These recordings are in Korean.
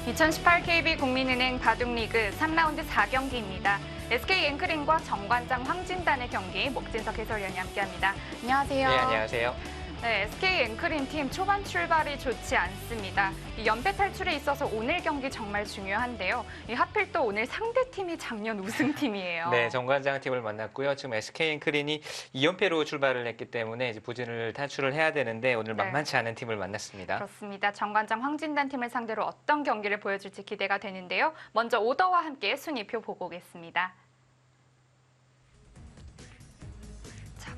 2018 KB 국민은행 바둑리그 3라운드 4경기입니다. SK 앵크린과 정관장 황진단의 경기 목진석 해설위원이 함께합니다. 안녕하세요. 네, 안녕하세요. 네, SK 앵크린 팀 초반 출발이 좋지 않습니다. 이 연패 탈출에 있어서 오늘 경기 정말 중요한데요. 하필 또 오늘 상대팀이 작년 우승팀이에요. 네, 정관장 팀을 만났고요. 지금 SK 앵크린이 2연패로 출발을 했기 때문에 이제 부진을 탈출을 해야 되는데 오늘 만만치 않은 팀을 만났습니다. 그렇습니다. 정관장 황진단 팀을 상대로 어떤 경기를 보여줄지 기대가 되는데요. 먼저 오더와 함께 순위표 보고 오겠습니다.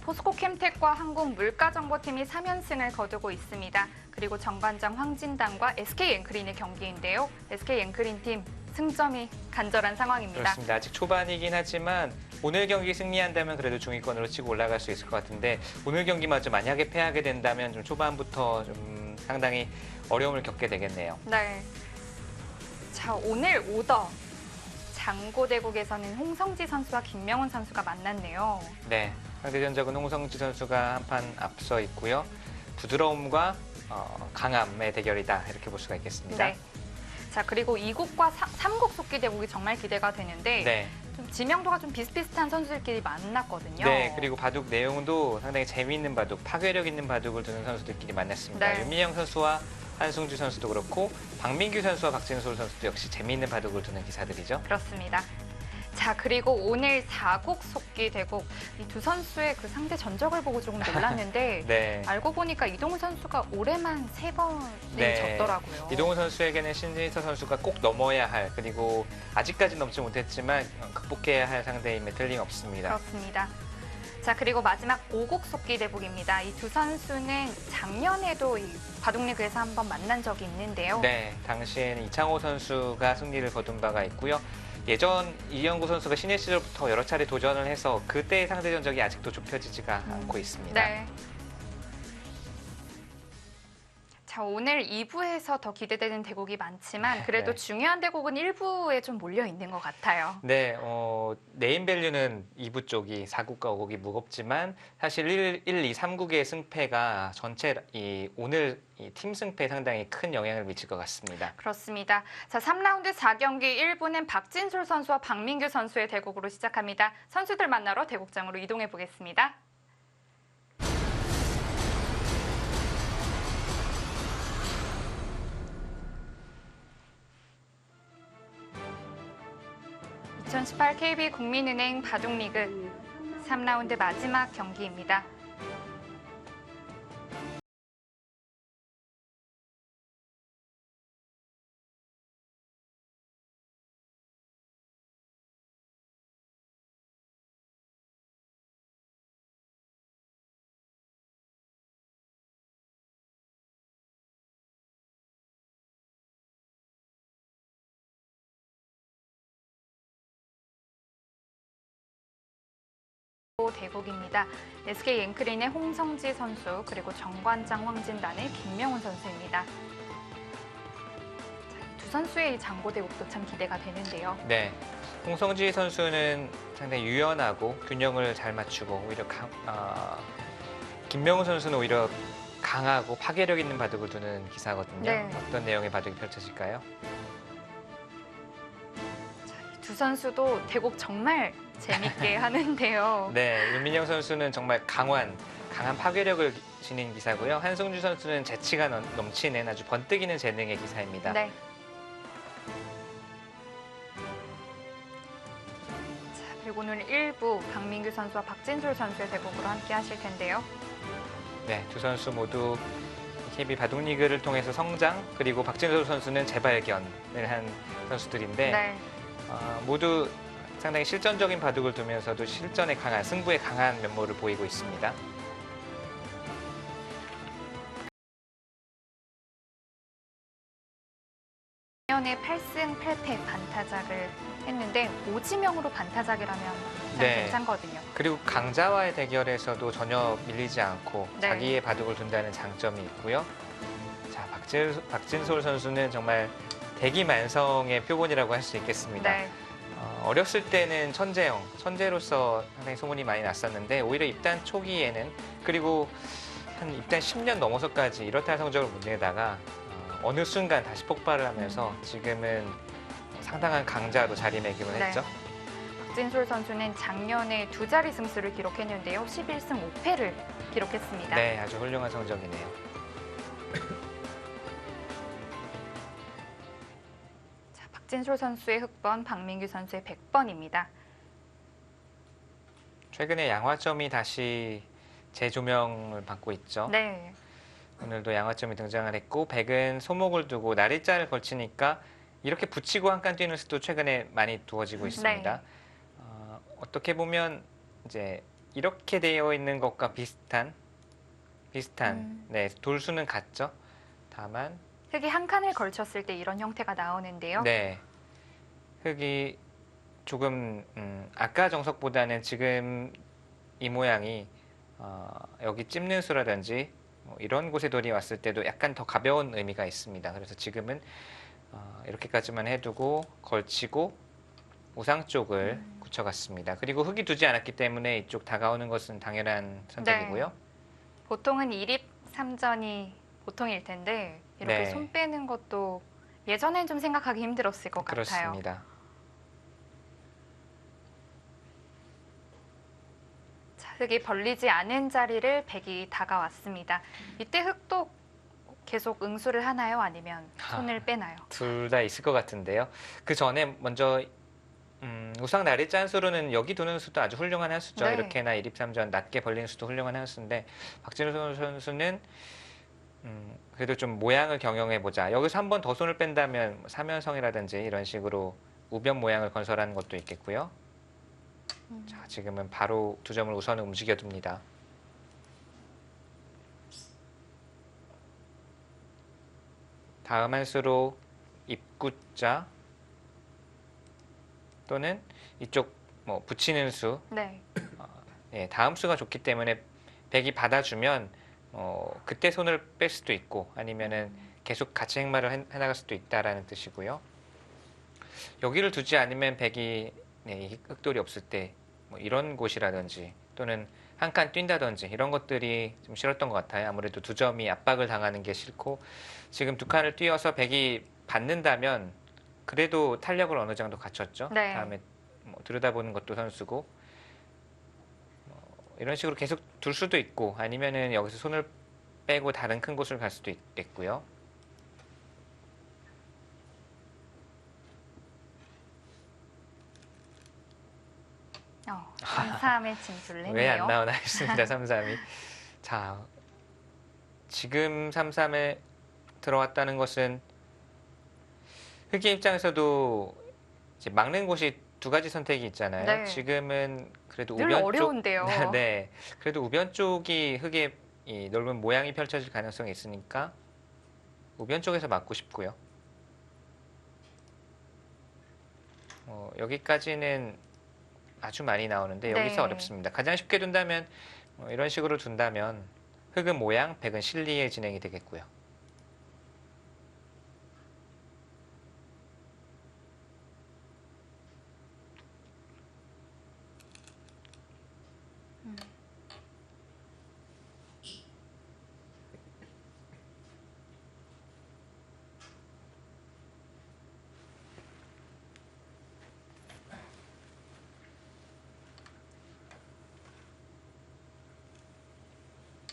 포스코 캠텍과 한국물가정보팀이 3연승을 거두고 있습니다. 그리고 정관장 황진단과 SK 앵크린의 경기인데요. SK 앵크린 팀 승점이 간절한 상황입니다. 그렇습니다. 아직 초반이긴 하지만 오늘 경기 승리한다면 그래도 중위권으로 치고 올라갈 수 있을 것 같은데 오늘 경기마저 만약에 패하게 된다면 좀 초반부터 좀 상당히 어려움을 겪게 되겠네요. 네. 자, 오늘 오더. 장고대국에서는 홍성지 선수와 김명훈 선수가 만났네요. 네. 상대전적은 홍성지 선수가 한 판 앞서 있고요. 부드러움과 강함의 대결이다 이렇게 볼 수가 있겠습니다. 네. 자, 그리고 2국과 3국 속기 대국이 정말 기대가 되는데 네. 좀 지명도가 좀 비슷비슷한 선수들끼리 만났거든요. 네, 그리고 바둑 내용도 상당히 재미있는 바둑, 파괴력 있는 바둑을 두는 선수들끼리 만났습니다. 네. 윤민영 선수와 한승주 선수도 그렇고 박민규 선수와 박진솔 선수도 역시 재미있는 바둑을 두는 기사들이죠. 그렇습니다. 자, 그리고 오늘 4국 속기 대국 이 두 선수의 그 상대 전적을 보고 조금 놀랐는데 네. 알고 보니까 이동우 선수가 올해만 3번에 네. 졌더라고요. 이동우 선수에게는 신진서 선수가 꼭 넘어야 할, 그리고 아직까지 넘지 못했지만 극복해야 할 상대임에 틀림없습니다. 그렇습니다. 자, 그리고 마지막 5국 속기 대국입니다. 이 두 선수는 작년에도 이 바둑리그에서 한번 만난 적이 있는데요. 네, 당시에는 이창호 선수가 승리를 거둔 바가 있고요. 예전 이영구 선수가 신예 시절부터 여러 차례 도전을 해서 그때의 상대 전적이 아직도 좁혀지지가 않고 있습니다. 네. 자, 오늘 2부에서 더 기대되는 대국이 많지만 그래도 네. 중요한 대국은 1부에 좀 몰려 있는 것 같아요. 네, 네임밸류는 2부 쪽이 4국과 5국이 무겁지만 사실 1, 2, 3국의 승패가 전체 오늘 팀 승패에 상당히 큰 영향을 미칠 것 같습니다. 그렇습니다. 자, 3라운드 4경기 1부는 박진솔 선수와 박민규 선수의 대국으로 시작합니다. 선수들 만나러 대국장으로 이동해 보겠습니다. (2018) KB 국민은행 바둑리그 3라운드 마지막 경기입니다. 대국입니다. SK 앵크린의 홍성지 선수 그리고 정관장 황진단의 김명훈 선수입니다. 자, 두 선수의 이 장고 대국도 참 기대가 되는데요. 네, 홍성지 선수는 상당히 유연하고 균형을 잘 맞추고 오히려 김명훈 선수는 오히려 강하고 파괴력 있는 바둑을 두는 기사거든요. 네. 어떤 내용의 바둑이 펼쳐질까요? 두 선수도 대국 정말 재밌게 하는데요. 네, 윤민영 선수는 정말 강한 파괴력을 지닌 기사고요. 한승주 선수는 재치가 넘치는 아주 번뜩이는 재능의 기사입니다. 네. 자, 그리고 오늘 1부 박민규 선수와 박진솔 선수의 대국으로 함께 하실 텐데요. 네, 두 선수 모두 KB 바둑리그를 통해서 성장, 그리고 박진솔 선수는 재발견을 한 선수들인데 네. 모두 상당히 실전적인 바둑을 두면서도 실전에 강한, 승부에 강한 면모를 보이고 있습니다. 작년에 8승 8패 반타작을 했는데 오지명으로 반타작이라면 참 네. 괜찮거든요. 그리고 강자와의 대결에서도 전혀 밀리지 않고 네. 자기의 바둑을 둔다는 장점이 있고요. 자, 박진솔 선수는 정말 대기만성의 표본이라고 할 수 있겠습니다. 네. 어렸을 때는 천재로서 상당히 소문이 많이 났었는데 오히려 입단 초기에는 그리고 한 입단 10년 넘어서까지 이렇다 할 성적을 못 내다가 어느 순간 다시 폭발을 하면서 지금은 상당한 강자로 자리매김을 네. 했죠. 박진솔 선수는 작년에 두 자리 승수를 기록했는데요. 11승 5패를 기록했습니다. 네, 아주 훌륭한 성적이네요. 자, 박진솔 선수의 흑번, 박민규 선수의 100번입니다. 최근에 양화점이 다시 재조명을 받고 있죠. 네. 오늘도 양화점이 등장을 했고 백은 소목을 두고 날일자를 걸치니까 이렇게 붙이고 한 칸 뛰는 수도 최근에 많이 두어지고 있습니다. 네. 어떻게 보면 이제 이렇게 되어 있는 것과 비슷한 네, 돌수는 같죠. 다만 흙이 한 칸을 걸쳤을 때 이런 형태가 나오는데요. 네, 흙이 조금 아까 정석보다는 지금 이 모양이 여기 찝는 수라든지 이런 곳에 돌이 왔을 때도 약간 더 가벼운 의미가 있습니다. 그래서 지금은 이렇게까지만 해두고 걸치고 우상 쪽을 굳혀갔습니다. 그리고 흙이 두지 않았기 때문에 이쪽 다가오는 것은 당연한 선택이고요. 네. 보통은 1입 3전이 보통일 텐데 이렇게 네. 손 빼는 것도 예전엔 좀 생각하기 힘들었을 것 같아요. 그렇습니다. 자, 흙이 벌리지 않은 자리를 백이 다가왔습니다. 이때 흙도 계속 응수를 하나요? 아니면 손을 빼나요? 둘 다 있을 것 같은데요. 그 전에 먼저 우상 날일자 한 수로는 여기 두는 수도 아주 훌륭한 한 수죠. 네. 이렇게나 1입 3전 낮게 벌리는 수도 훌륭한 한 수인데 박진우 선수는 그래도 좀 모양을 경영해보자. 여기서 한 번 더 손을 뺀다면 사면성이라든지 이런 식으로 우변 모양을 건설하는 것도 있겠고요. 자, 지금은 바로 두 점을 우선 움직여둡니다. 다음 한 수로 입구자 또는 이쪽 뭐 붙이는 수, 네. 예, 다음 수가 좋기 때문에 백이 받아주면 그때 손을 뺄 수도 있고 아니면은 계속 같이 행마를 해나갈 수도 있다라는 뜻이고요. 여기를 두지 않으면 백이 네, 흑돌이 없을 때 뭐 이런 곳이라든지 또는 한 칸 뛴다든지 이런 것들이 좀 싫었던 것 같아요. 아무래도 두 점이 압박을 당하는 게 싫고 지금 두 칸을 뛰어서 백이 받는다면 그래도 탄력을 어느 정도 갖췄죠. 네. 다음에 뭐 들여다보는 것도 선수고 이런 식으로 계속 둘 수도 있고 아니면은 여기서 손을 빼고 다른 큰 곳을 갈 수도 있겠고요. 어, 3-3에 진출을 했네요. 왜 안 나오나 했습니다. 3-3이. 자, 지금 3-3에 들어왔다는 것은 흑의 입장에서도 이제 막는 곳이 두 가지 선택이 있잖아요. 네. 지금은 그래도 늘 우변 어려운데요. 쪽, 네, 그래도 우변 쪽이 흑의 이 넓은 모양이 펼쳐질 가능성이 있으니까 우변 쪽에서 막고 싶고요. 여기까지는 아주 많이 나오는데 네. 여기서 어렵습니다. 가장 쉽게 둔다면 이런 식으로 둔다면 흑은 모양, 백은 실리에 진행이 되겠고요.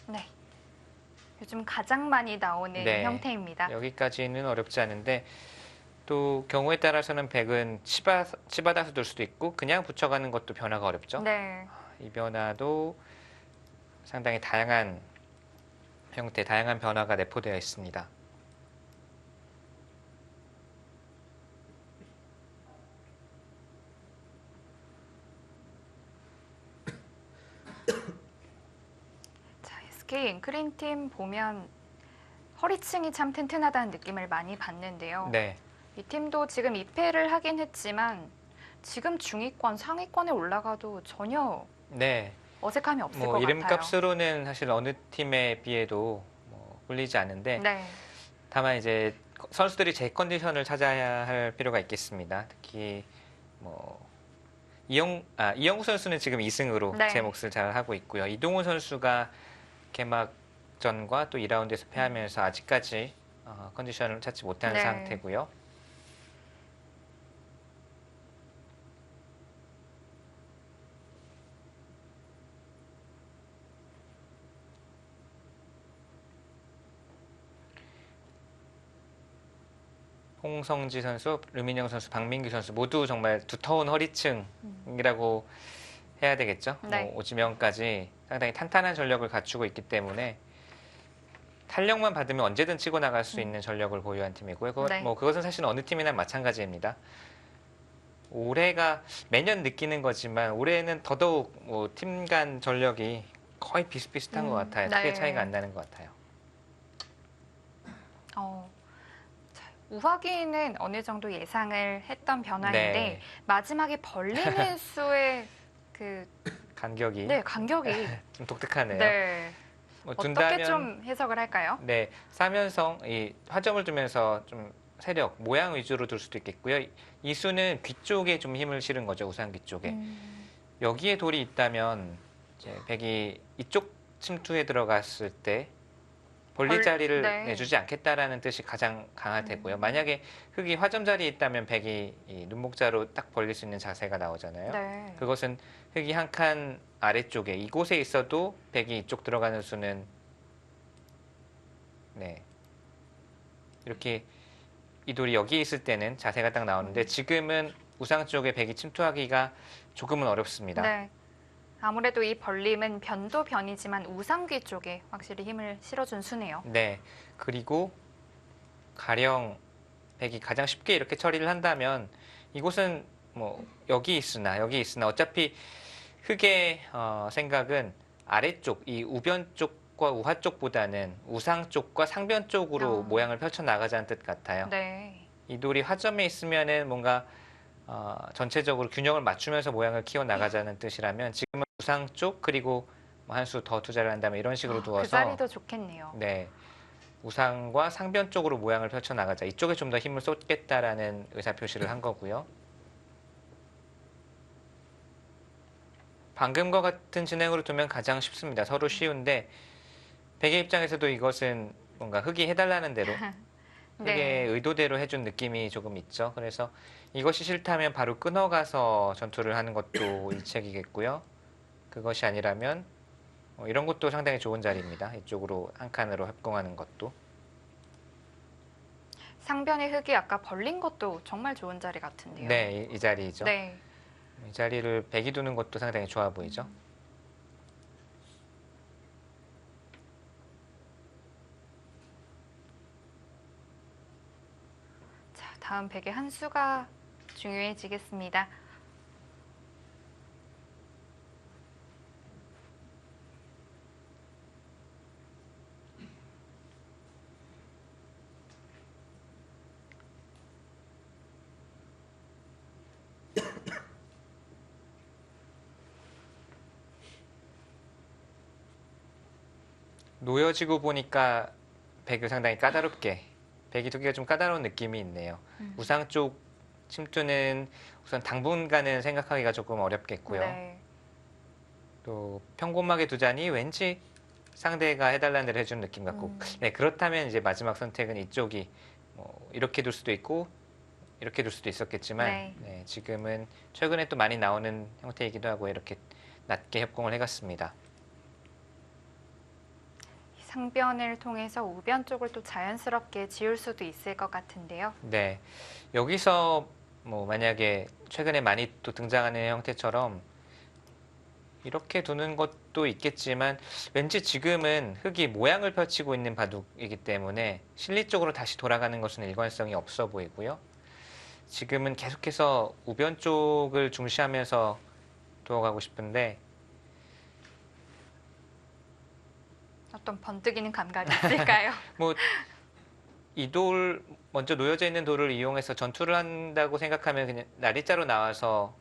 네. 요즘 가장 많이 나오는 네. 형태입니다. 여기까지는 어렵지 않은데 또 경우에 따라서는 백은 치받아서 둘 수도 있고 그냥 붙여가는 것도 변화가 어렵죠. 네. 이 변화도 상당히 다양한 형태, 다양한 변화가 내포되어 있습니다. 자, SK 앵크린 팀 보면 허리층이 참 튼튼하다는 느낌을 많이 받는데요. 네, 이 팀도 지금 2패를 하긴 했지만 지금 중위권, 상위권에 올라가도 전혀 네. 어색함이 없을 것 뭐 같아요. 이름값으로는 사실 어느 팀에 비해도 꿀리지 않은데 네. 다만 이제 선수들이 제 컨디션을 찾아야 할 필요가 있겠습니다. 특히 뭐 이영구 선수는 지금 2승으로 네. 제 몫을 잘 하고 있고요. 이동훈 선수가 개막전과 또 2라운드에서 패하면서 아직까지 컨디션을 찾지 못하는 네. 상태고요. 홍성지 선수, 류민영 선수, 박민규 선수 모두 정말 두터운 허리층이라고 해야 되겠죠. 네. 뭐 오지명까지 상당히 탄탄한 전력을 갖추고 있기 때문에 탄력만 받으면 언제든 치고 나갈 수 있는 전력을 보유한 팀이고요. 네. 그것은 사실 어느 팀이나 마찬가지입니다. 올해가 매년 느끼는 거지만 올해는 더더욱 뭐 팀 간 전력이 거의 비슷비슷한 것 같아요. 크게 네. 차이가 안 나는 것 같아요. 자, 우하기는 어느 정도 예상을 했던 변화인데 네. 마지막에 벌리는 수의 그 간격이 간격이 좀 독특하네요. 네. 뭐 어떻게 좀 해석을 할까요? 네, 3연성 이 화점을 두면서 좀 세력, 모양 위주로 둘 수도 있겠고요. 이 수는 귀 쪽에 좀 힘을 실은 거죠, 우상 귀 쪽에. 여기에 돌이 있다면 이제 백이 이쪽 침투에 들어갔을 때 벌릴 자리를 네. 내주지 않겠다라는 뜻이 가장 강할 테고요. 만약에 흙이 화점 자리에 있다면 백이 이 눈목자로 딱 벌릴 수 있는 자세가 나오잖아요. 네. 그것은 흙이 한 칸 아래쪽에 이곳에 있어도 백이 이쪽 들어가는 수는 네 이렇게 이 돌이 여기 있을 때는 자세가 딱 나오는데 지금은 우상 쪽에 백이 침투하기가 조금은 어렵습니다. 네. 아무래도 이 벌림은 변도 변이지만 우상귀 쪽에 확실히 힘을 실어준 수네요. 네. 그리고 가령 백이 가장 쉽게 이렇게 처리를 한다면 이곳은 뭐 여기 있으나 어차피 흙의 생각은 아래쪽 이 우변 쪽과 우하 쪽보다는 우상 쪽과 상변 쪽으로 모양을 펼쳐 나가자는 뜻 같아요. 네. 이 돌이 화점에 있으면은 뭔가 전체적으로 균형을 맞추면서 모양을 키워 나가자는 뜻이라면 지금은 우상 쪽 그리고 한 수 더 투자를 한다면 이런 식으로 두어서 그 자리도 좋겠네요. 네. 우상과 상변 쪽으로 모양을 펼쳐 나가자. 이쪽에 좀 더 힘을 쏟겠다라는 의사 표시를 한 거고요. 방금과 같은 진행으로 두면 가장 쉽습니다. 서로 쉬운데 백의 입장에서도 이것은 뭔가 흙이 해달라는 대로 흙의 네. 의도대로 해준 느낌이 조금 있죠. 그래서 이것이 싫다면 바로 끊어가서 전투를 하는 것도 일책이겠고요. 그것이 아니라면 이런 것도 상당히 좋은 자리입니다. 이쪽으로 한 칸으로 협공하는 것도. 상변의 흙이 아까 벌린 것도 정말 좋은 자리 같은데요. 네, 이 자리이죠. 네. 이 자리를 백이 두는 것도 상당히 좋아 보이죠. 자, 다음 백의 한 수가 중요해지겠습니다. 놓여지고 보니까 백이 상당히 까다롭게 백이 두기가 좀 까다로운 느낌이 있네요. 우상 쪽 침투는 우선 당분간은 생각하기가 조금 어렵겠고요. 네. 또 평범하게 두자니 왠지 상대가 해달라는 대로 해주는 느낌 같고 네, 그렇다면 이제 마지막 선택은 이쪽이 뭐 이렇게 둘 수도 있고 이렇게 둘 수도 있었겠지만 네. 네, 지금은 최근에 또 많이 나오는 형태이기도 하고 이렇게 낮게 협공을 해갔습니다. 상변을 통해서 우변 쪽을 또 자연스럽게 지울 수도 있을 것 같은데요. 네, 여기서 뭐 만약에 최근에 많이 또 등장하는 형태처럼 이렇게 두는 것도 있겠지만 왠지 지금은 흙이 모양을 펼치고 있는 바둑이기 때문에 실리 쪽으로 다시 돌아가는 것은 일관성이 없어 보이고요. 지금은 계속해서 우변 쪽을 중시하면서 두어가고 싶은데 어떤 번뜩이는 감각이 있을까요? 뭐 이 돌 먼저 놓여져 있는 돌을 이용해서 전투를 한다고 생각하면 그냥 날이자로 나와서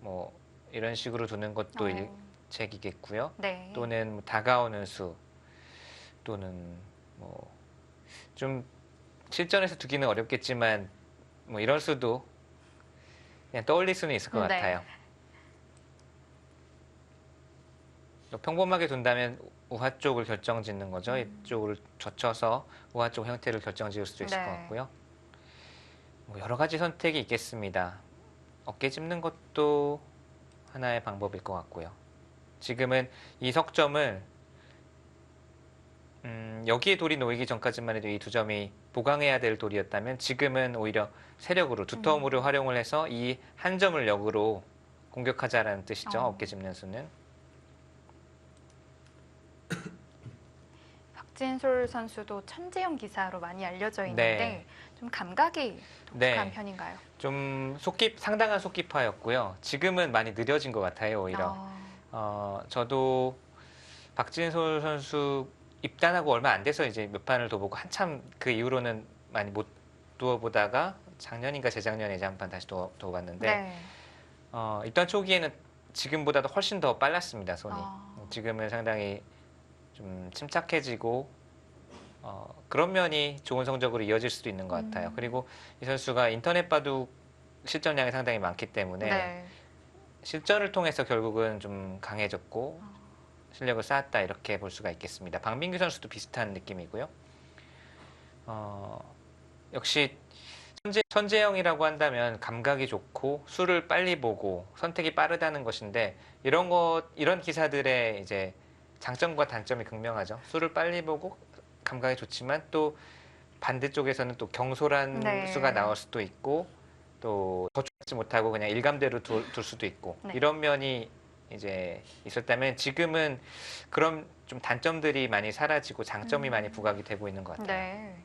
뭐 이런 식으로 두는 것도 일책이겠고요. 네. 또는 뭐 다가오는 수 또는 뭐 좀 실전에서 두기는 어렵겠지만 뭐 이럴 수도 그냥 떠올릴 수는 있을 것 네. 같아요. 또 평범하게 둔다면 우하 쪽을 결정짓는 거죠. 음. 이쪽을 젖혀서 우하 쪽 형태를 결정지을 수도 있을 것 네. 같고요. 뭐 여러 가지 선택이 있겠습니다. 어깨 짚는 것도 하나의 방법일 것 같고요. 지금은 이 석점을 여기에 돌이 놓이기 전까지만 해도 이 두 점이 보강해야 될 돌이었다면 지금은 오히려 세력으로 두터움으로 활용을 해서 이 한 점을 역으로 공격하자라는 뜻이죠. 어깨 짚는 수는. 박진솔 선수도 천재형 기사로 많이 알려져 네. 있는데 좀 감각이 독특한 네. 편인가요? 좀 상당한 속기파였고요. 지금은 많이 느려진 것 같아요, 오히려. 저도 박진솔 선수 입단하고 얼마 안 돼서 이제 몇 판을 더 보고 한참 그 이후로는 많이 못 두어보다가 작년인가 재작년에 이제 한 판 다시 두어봤는데 네. 입단 초기에는 지금보다도 훨씬 더 빨랐습니다, 손이. 아. 지금은 상당히 좀 침착해지고 그런 면이 좋은 성적으로 이어질 수도 있는 것 같아요. 그리고 이 선수가 인터넷 바둑 실전량이 상당히 많기 때문에 네. 실전을 통해서 결국은 좀 강해졌고 실력을 쌓았다 이렇게 볼 수가 있겠습니다. 박민규 선수도 비슷한 느낌이고요. 역시 천재형이라고 한다면 감각이 좋고 수를 빨리 보고 선택이 빠르다는 것인데 이런 기사들의 이제 장점과 단점이 극명하죠. 수를 빨리 보고 감각이 좋지만 또 반대쪽에서는 또 경솔한 네. 수가 나올 수도 있고 또 거쳐지 못하고 그냥 일감대로 둘 수도 있고 네. 이런 면이 이제 있었다면 지금은 그런 좀 단점들이 많이 사라지고 장점이 많이 부각이 되고 있는 것 같아요. 네.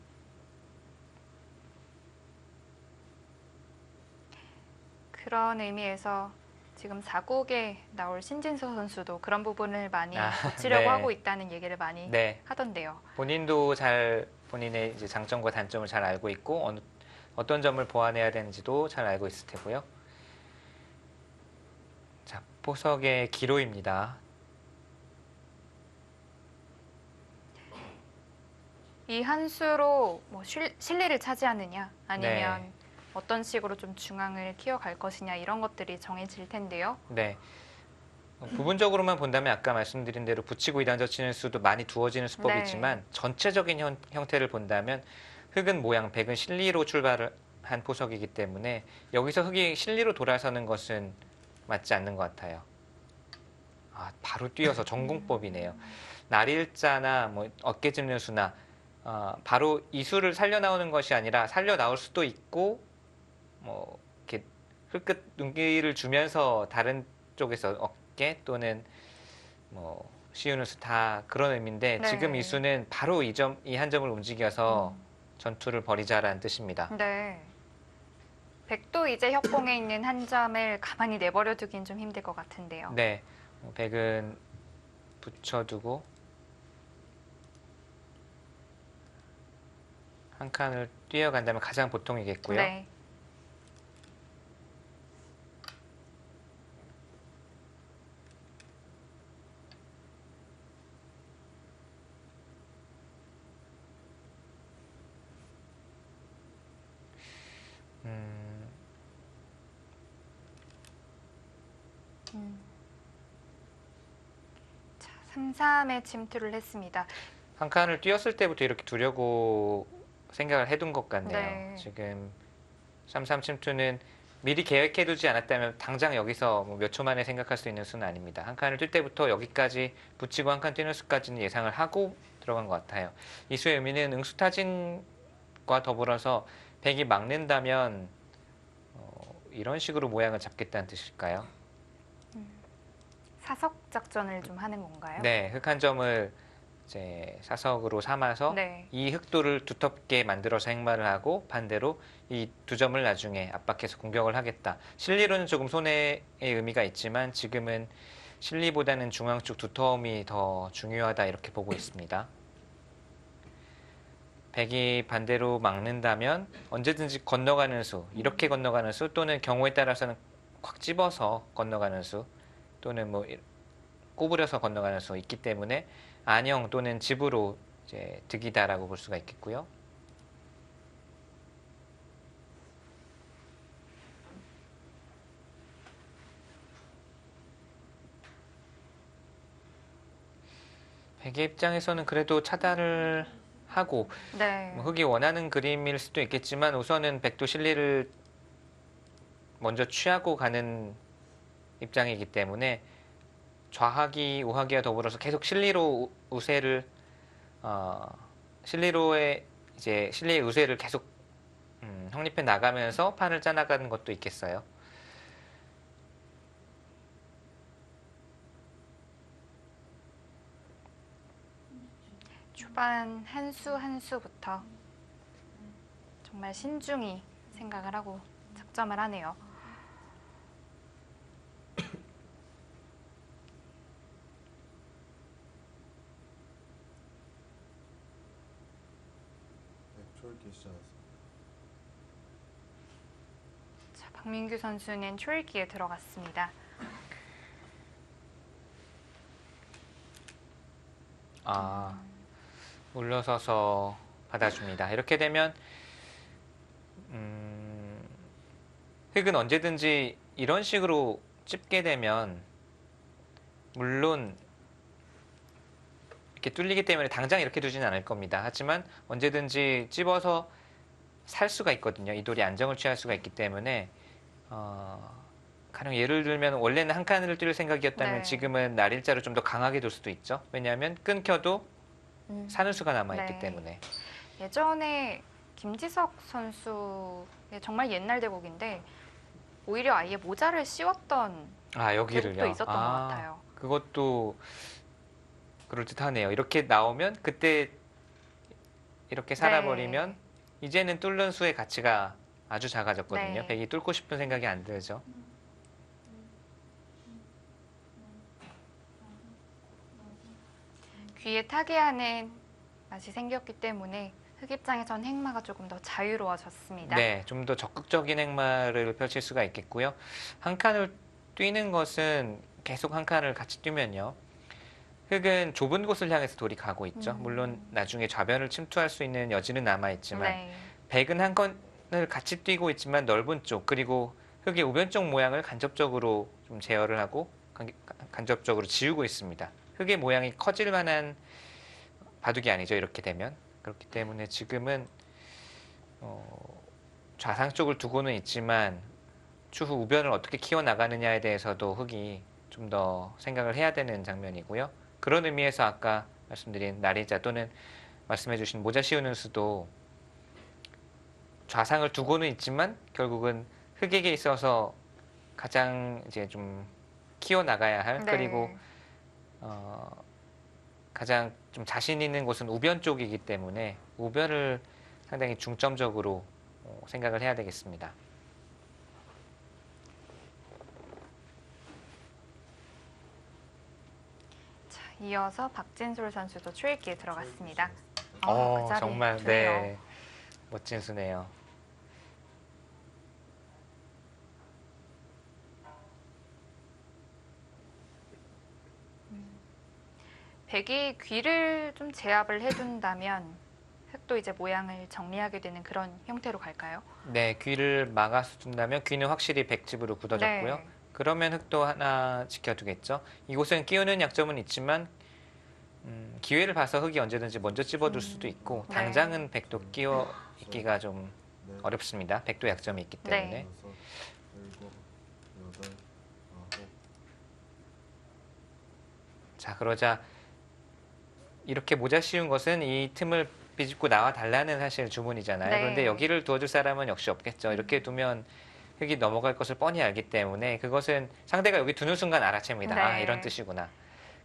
그런 의미에서 지금 4국에 나올 신진서 선수도 그런 부분을 많이 고치려고 네. 하고 있다는 얘기를 많이 네. 하던데요. 본인도 잘 본인의 이제 장점과 단점을 잘 알고 있고 어떤 점을 보완해야 되는지도 잘 알고 있을 테고요. 자, 포석의 기로입니다. 이 한 수로 뭐 실리를 차지하느냐 아니면 네. 어떤 식으로 좀 중앙을 키워갈 것이냐 이런 것들이 정해질 텐데요. 네. 부분적으로만 본다면 아까 말씀드린 대로 붙이고 이단저 치는 수도 많이 두어지는 수법이지만 네. 전체적인 형태를 본다면 흑은 모양, 백은 실리로 출발을 한 포석이기 때문에 여기서 흑이 실리로 돌아서는 것은 맞지 않는 것 같아요. 바로 뛰어서 전공법이네요. 날일자나 뭐 어깨 짚는 수나 바로 이 수를 살려 나오는 것이 아니라 살려 나올 수도 있고 뭐 이렇게 흙끝 눈길을 주면서 다른 쪽에서 어깨 또는 뭐 씌우는 수 다 그런 의미인데 네. 지금 이 수는 바로 이 한 점을 움직여서 전투를 벌이자라는 뜻입니다. 네. 백도 이제 협공에 있는 한 점을 가만히 내버려 두긴 좀 힘들 것 같은데요. 네, 백은 붙여두고 한 칸을 뛰어간다면 가장 보통이겠고요. 네. 자, 3-3에 침투를 했습니다. 한 칸을 뛰었을 때부터 이렇게 두려고 생각을 해둔 것 같네요. 네. 지금 3-3 침투는 미리 계획해두지 않았다면 당장 여기서 뭐 몇 초 만에 생각할 수 있는 수는 아닙니다. 한 칸을 뛸 때부터 여기까지 붙이고 한 칸 뛰는 수까지는 예상을 하고 들어간 것 같아요. 이 수의 의미는 응수타진과 더불어서 백이 막는다면 이런 식으로 모양을 잡겠다는 뜻일까요? 사석 작전을 좀 하는 건가요? 네, 흑 한 점을 이제 사석으로 삼아서 네. 이 흑도를 두텁게 만들어서 행마를 하고 반대로 이 두 점을 나중에 압박해서 공격을 하겠다. 실리로는 조금 손해의 의미가 있지만 지금은 실리보다는 중앙 쪽 두터움이 더 중요하다 이렇게 보고 있습니다. 백이 반대로 막는다면 언제든지 건너가는 수, 이렇게 건너가는 수 또는 경우에 따라서는 콱 집어서 건너가는 수 또는 뭐 꼬부려서 건너가는 수 있기 때문에 안형 또는 집으로 이제 득이다라고 볼 수가 있겠고요. 백의 입장에서는 그래도 차단을 하고 네. 뭐 흑이 원하는 그림일 수도 있겠지만 우선은 백도 실리를 먼저 취하고 가는 입장이기 때문에 좌하기, 우하기와 더불어서 계속 실리로 우세를 실리로의 이제 실리의 우세를 계속 확립해 나가면서 판을 짜나가는 것도 있겠어요. 초반 한 수 한 수부터 정말 신중히 생각을 하고 작점을 하네요. 초읽기 시작했습니다. 자, 박민규 선수는 초읽기에 들어갔습니다. 물러서서 받아줍니다. 이렇게 되면 흑은 언제든지 이런 식으로 찝게 되면 물론 이렇게 뚫리기 때문에 당장 이렇게 두지는 않을 겁니다. 하지만 언제든지 찝어서 살 수가 있거든요. 이 돌이 안정을 취할 수가 있기 때문에 가령 예를 들면 원래는 한 칸을 뚫을 생각이었다면 네. 지금은 날일자로 좀 더 강하게 둘 수도 있죠. 왜냐하면 끊겨도 사는 수가 남아있기 네. 때문에. 예전에 김지석 선수의 정말 옛날 대국인데 오히려 아예 모자를 씌웠던 여기를요. 대국도 있었던 것 같아요. 그것도 그럴듯하네요. 이렇게 나오면 그때 이렇게 살아버리면 네. 이제는 뚫는 수의 가치가 아주 작아졌거든요. 네. 백이 뚫고 싶은 생각이 안 들죠. 귀에 타게 하는 맛이 생겼기 때문에 흑 입장에선 행마가 조금 더 자유로워졌습니다. 네, 좀 더 적극적인 행마를 펼칠 수가 있겠고요. 한 칸을 뛰는 것은 계속 한 칸을 같이 뛰면요. 흑은 좁은 곳을 향해서 돌이 가고 있죠. 물론 나중에 좌변을 침투할 수 있는 여지는 남아있지만 네. 백은 한 칸을 같이 뛰고 있지만 넓은 쪽 그리고 흑의 우변 쪽 모양을 간접적으로 좀 제어를 하고 간접적으로 지우고 있습니다. 흑의 모양이 커질 만한 바둑이 아니죠. 이렇게 되면. 그렇기 때문에 지금은 좌상 쪽을 두고는 있지만 추후 우변을 어떻게 키워나가느냐에 대해서도 흑이 좀 더 생각을 해야 되는 장면이고요. 그런 의미에서 아까 말씀드린 날이자 또는 말씀해주신 모자 씌우는 수도 좌상을 두고는 있지만 결국은 흑에게 있어서 가장 이제 좀 키워나가야 할 네. 그리고 가장 좀 자신 있는 곳은 우변 쪽이기 때문에 우변을 상당히 중점적으로 생각을 해야 되겠습니다. 자, 이어서 박진솔 선수도 초읽기에 들어갔습니다. 초읽기 그 자리 정말 좋네요. 네, 멋진 수네요. 백이 귀를 좀 제압을 해둔다면 흑도 이제 모양을 정리하게 되는 그런 형태로 갈까요? 네, 귀를 막아서 둔다면 귀는 확실히 백집으로 굳어졌고요. 네. 그러면 흑도 하나 지켜두겠죠. 이곳은 끼우는 약점은 있지만 기회를 봐서 흑이 언제든지 먼저 찝어둘 수도 있고 네. 당장은 백도 끼워 있기가 좀 네, 어렵습니다. 백도 약점이 있기 네. 때문에. 여섯, 일곱, 여덟, 아홉. 자, 그러자 이렇게 모자 씌운 것은 이 틈을 비집고 나와 달라는 사실 주문이잖아요. 네. 그런데 여기를 두어줄 사람은 역시 없겠죠. 이렇게 두면 흑이 넘어갈 것을 뻔히 알기 때문에 그것은 상대가 여기 두는 순간 알아챕니다. 아, 네. 이런 뜻이구나.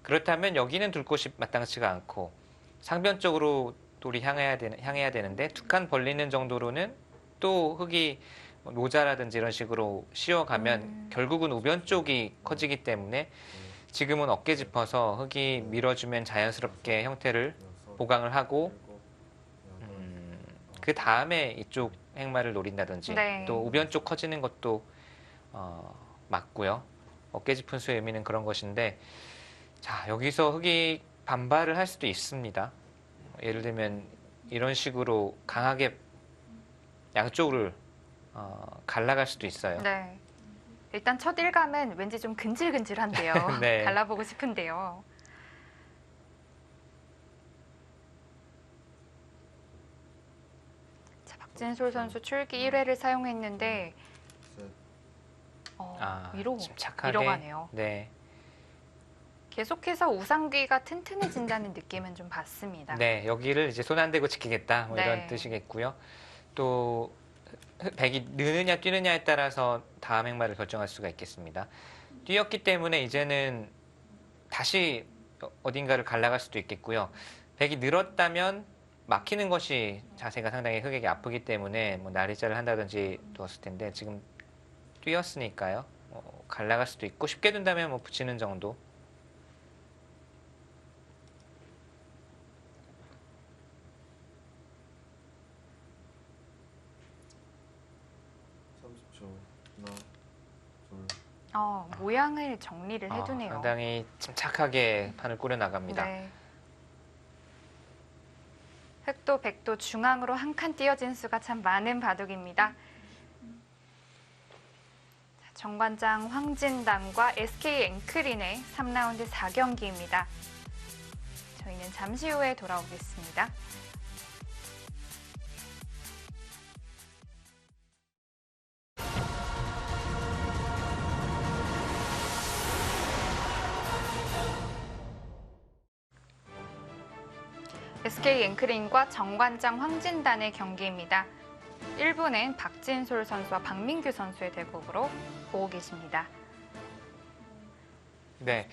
그렇다면 여기는 둘 곳이 마땅치가 않고 상변적으로 돌이 향해야 되는데 두 칸 벌리는 정도로는 또 흑이 모자라든지 이런 식으로 씌워가면 결국은 우변 쪽이 커지기 때문에 지금은 어깨 짚어서 흑이 밀어주면 자연스럽게 형태를 여섯, 보강을 하고 일곱, 여덟, 그 다음에 이쪽 행마를 노린다든지 네. 또 우변 쪽 커지는 것도 맞고요. 어깨 짚은 수의 의미는 그런 것인데 자, 여기서 흑이 반발을 할 수도 있습니다. 예를 들면 이런 식으로 강하게 양쪽을 갈라갈 수도 있어요. 네. 일단 첫 일감은 왠지 좀 근질근질한데요. 네. 갈라보고 싶은데요. 박진솔 선수 출기 1회를 사용했는데 셋, 위로 침착하게. 밀어가네요. 네. 계속해서 우상귀가 튼튼해진다는 느낌은 좀 받습니다. 네, 여기를 이제 손 안 대고 지키겠다 뭐 네. 이런 뜻이겠고요. 또 백이 느느냐 뛰느냐에 따라서 다음 행마를 결정할 수가 있겠습니다. 뛰었기 때문에 이제는 다시 어딘가를 갈라갈 수도 있겠고요. 백이 늘었다면 막히는 것이 자세가 상당히 흑에게 아프기 때문에 뭐 나리자를 한다든지 두었을 텐데 지금 뛰었으니까요. 갈라갈 수도 있고 쉽게 둔다면 뭐 붙이는 정도. 30초. 하나, 둘, 모양을 정리를 해두네요. 상당히 침착하게 판을 꾸려 나갑니다. 네. 흑도 백도 중앙으로 한 칸 띄어진 수가 참 많은 바둑입니다. 자, 정관장 황진단과 SK 앵크린의 3라운드 4경기입니다. 저희는 잠시 후에 돌아오겠습니다. SK 앵크린과 정관장 황진단의 경기입니다. 1부는 박진솔 선수와 박민규 선수의 대국으로 보고 계십니다. 네,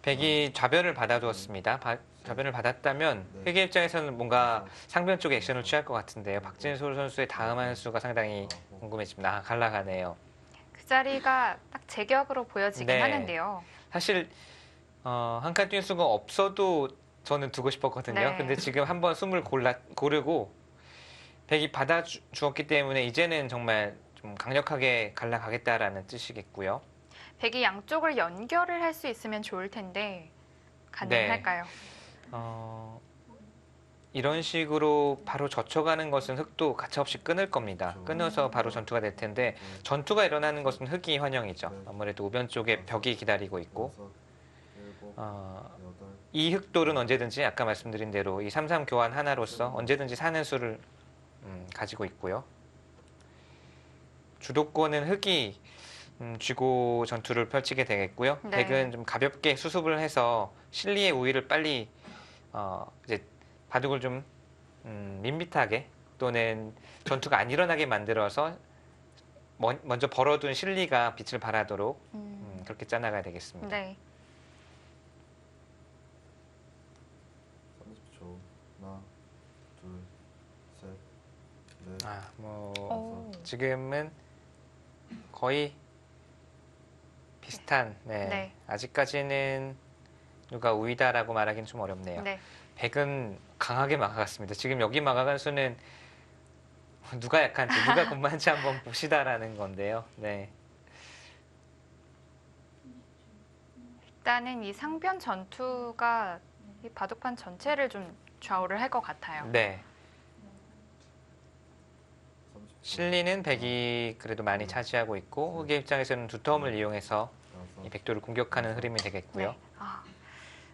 백이 좌변을 받아두었습니다. 좌변을 받았다면 흑의 입장에서는 뭔가 상변 쪽에 액션을 취할 것 같은데요. 박진솔 선수의 다음 한 수가 상당히 궁금해집니다. 갈라가네요. 그 자리가 딱 제격으로 보여지긴 네. 하는데요. 사실 한 칸 뛴 수가 없어도 저는 두고 싶었거든요. 네. 근데 지금 한번 숨을 고르고 백이 받아주었기 때문에 이제는 정말 좀 강력하게 갈라가겠다라는 뜻이겠고요. 백이 양쪽을 연결을 할 수 있으면 좋을 텐데 가능할까요? 이런 식으로 바로 젖혀가는 것은 흑도 가차없이 끊을 겁니다. 끊어서 바로 전투가 될 텐데 전투가 일어나는 것은 흑이 환영이죠. 아무래도 우변 쪽에 벽이 기다리고 있고 여섯, 일곱, 여덟, 이 흑돌은 언제든지 아까 말씀드린 대로 이 3-3 교환 하나로서 언제든지 사는 수를 가지고 있고요. 주도권은 흑이 쥐고 전투를 펼치게 되겠고요. 네. 백은 좀 가볍게 수습을 해서 실리의 우위를 빨리 이제 바둑을 좀 밋밋하게 또는 전투가 안 일어나게 만들어서 먼저 벌어둔 실리가 빛을 발하도록 그렇게 짜나가야 되겠습니다. 네. 30초. 하나, 둘, 셋, 넷, 오. 지금은 거의 비슷한. 네. 네. 아직까지는 누가 우위다라고 말하기는 좀 어렵네요. 네. 백은 강하게 막아갔습니다. 지금 여기 막아간 수는 누가 약한지 누가 군만지 한번 봅시다라는 건데요. 네. 일단은 이 상변 전투가 이 바둑판 전체를 좀 좌우를 할 것 같아요. 네. 30초. 실리는 백이 그래도 많이 차지하고 있고 흑의 입장에서는 두터움을 이용해서 이 백도를 공격하는 흐름이 되겠고요. 네.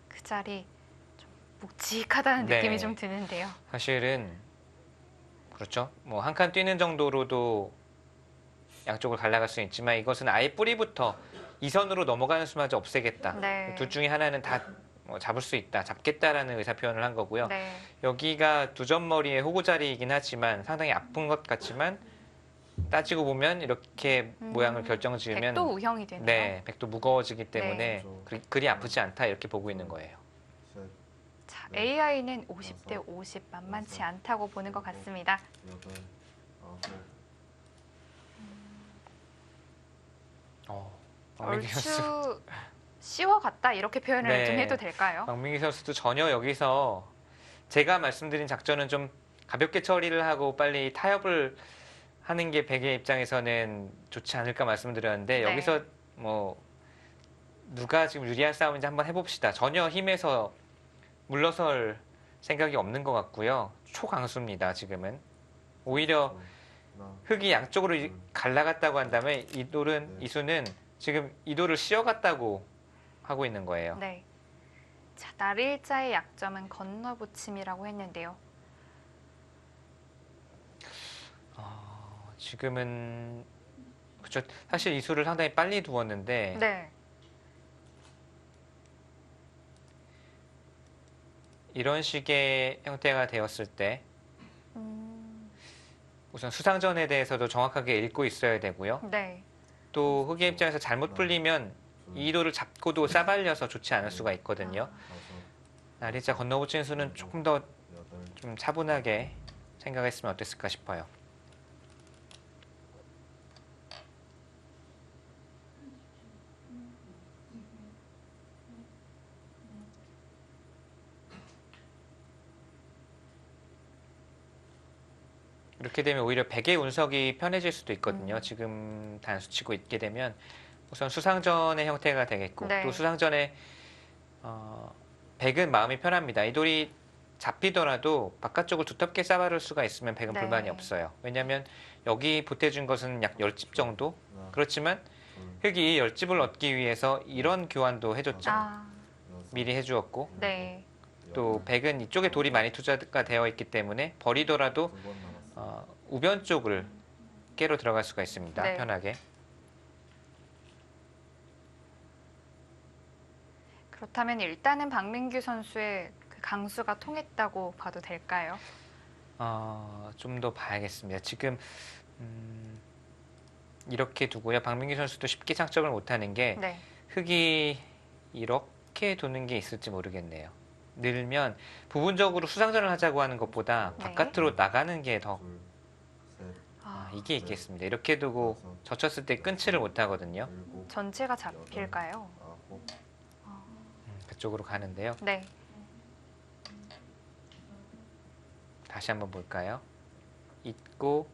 그 자리 좀 묵직하다는 네. 느낌이 좀 드는데요. 사실은 그렇죠. 뭐 한 칸 뛰는 정도로도 양쪽을 갈라갈 수는 있지만 이것은 아예 뿌리부터 이선으로 넘어가는 수마저 없애겠다. 네. 둘 중에 하나는 다 잡을 수 있다, 잡겠다라는 의사 표현을 한 거고요. 네. 여기가 두 점 머리의 호구 자리이긴 하지만 상당히 아픈 것 같지만 따지고 보면 이렇게 모양을 결정지으면 백도 우형이 되네요. 네, 백도 무거워지기 때문에 네. 그리 아프지 않다 이렇게 보고 있는 거예요. 셋, 자, AI는 50대 50 만만치 않다고 보는 것 같습니다. 여덟, 아홉, 박민기 선수, 얼추 씌워갔다 이렇게 표현을 네. 좀 해도 될까요? 박민기 선수도 전혀 여기서 제가 말씀드린 작전은 좀 가볍게 처리를 하고 빨리 타협을 하는 게 백의 입장에서는 좋지 않을까 말씀드렸는데 네. 여기서 뭐 누가 지금 유리한 싸움인지 한번 해봅시다. 전혀 힘에서 물러설 생각이 없는 것 같고요. 초강수입니다. 지금은 오히려 하나, 흑이 양쪽으로 갈라갔다고 한다면 이 수는 지금 이도를 씌어갔다고 하고 있는 거예요. 네. 자, 날일자의 약점은 건너붙임이라고 했는데요. 지금은 그쵸. 사실 이 수를 상당히 빨리 두었는데 네. 이런 식의 형태가 되었을 때 음, 우선 수상전에 대해서도 정확하게 읽고 있어야 되고요. 네. 또 흑의 입장에서 잘못 풀리면 둘, 이 도를 잡고도 싸발려서 좋지 않을 수가 있거든요. 다섯, 나리자 건너붙이는 수는 조금 더 좀 여덟, 차분하게 생각했으면 어땠을까 싶어요. 이렇게 되면 오히려 백의 운석이 편해질 수도 있거든요. 지금 단수 치고 있게 되면 우선 수상전의 형태가 되겠고 네. 또 수상전에 백은 마음이 편합니다. 이 돌이 잡히더라도 바깥쪽을 두텁게 싸바를 수가 있으면 백은 네. 불만이 없어요. 왜냐하면 여기 보태준 것은 약 10집 정도? 하나, 그렇지만 둘, 흑이 10집을 얻기 위해서 이런 교환도 해줬죠. 아, 여섯, 미리 해주었고 네. 또 백은 이쪽에 돌이 많이 투자가 되어 있기 때문에 버리더라도 두번 남았어. 우변 쪽을 깨로 들어갈 수가 있습니다. 네. 편하게. 그렇다면 일단은 박민규 선수의 그 강수가 통했다고 봐도 될까요? 좀 더 봐야겠습니다. 지금 이렇게 두고요. 박민규 선수도 쉽게 착점을 못하는 게 네. 흑이 이렇게 두는 게 있을지 모르겠네요. 늘면 부분적으로 수상전을 하자고 하는 것보다 네. 바깥으로 나가는 게 더 둘, 셋, 이게 있겠습니다. 이렇게 두고 젖혔을 때 끊지를 못하거든요. 일곱, 전체가 잡힐까요? 아홉, 그쪽으로 가는데요. 네. 다시 한번 볼까요? 있고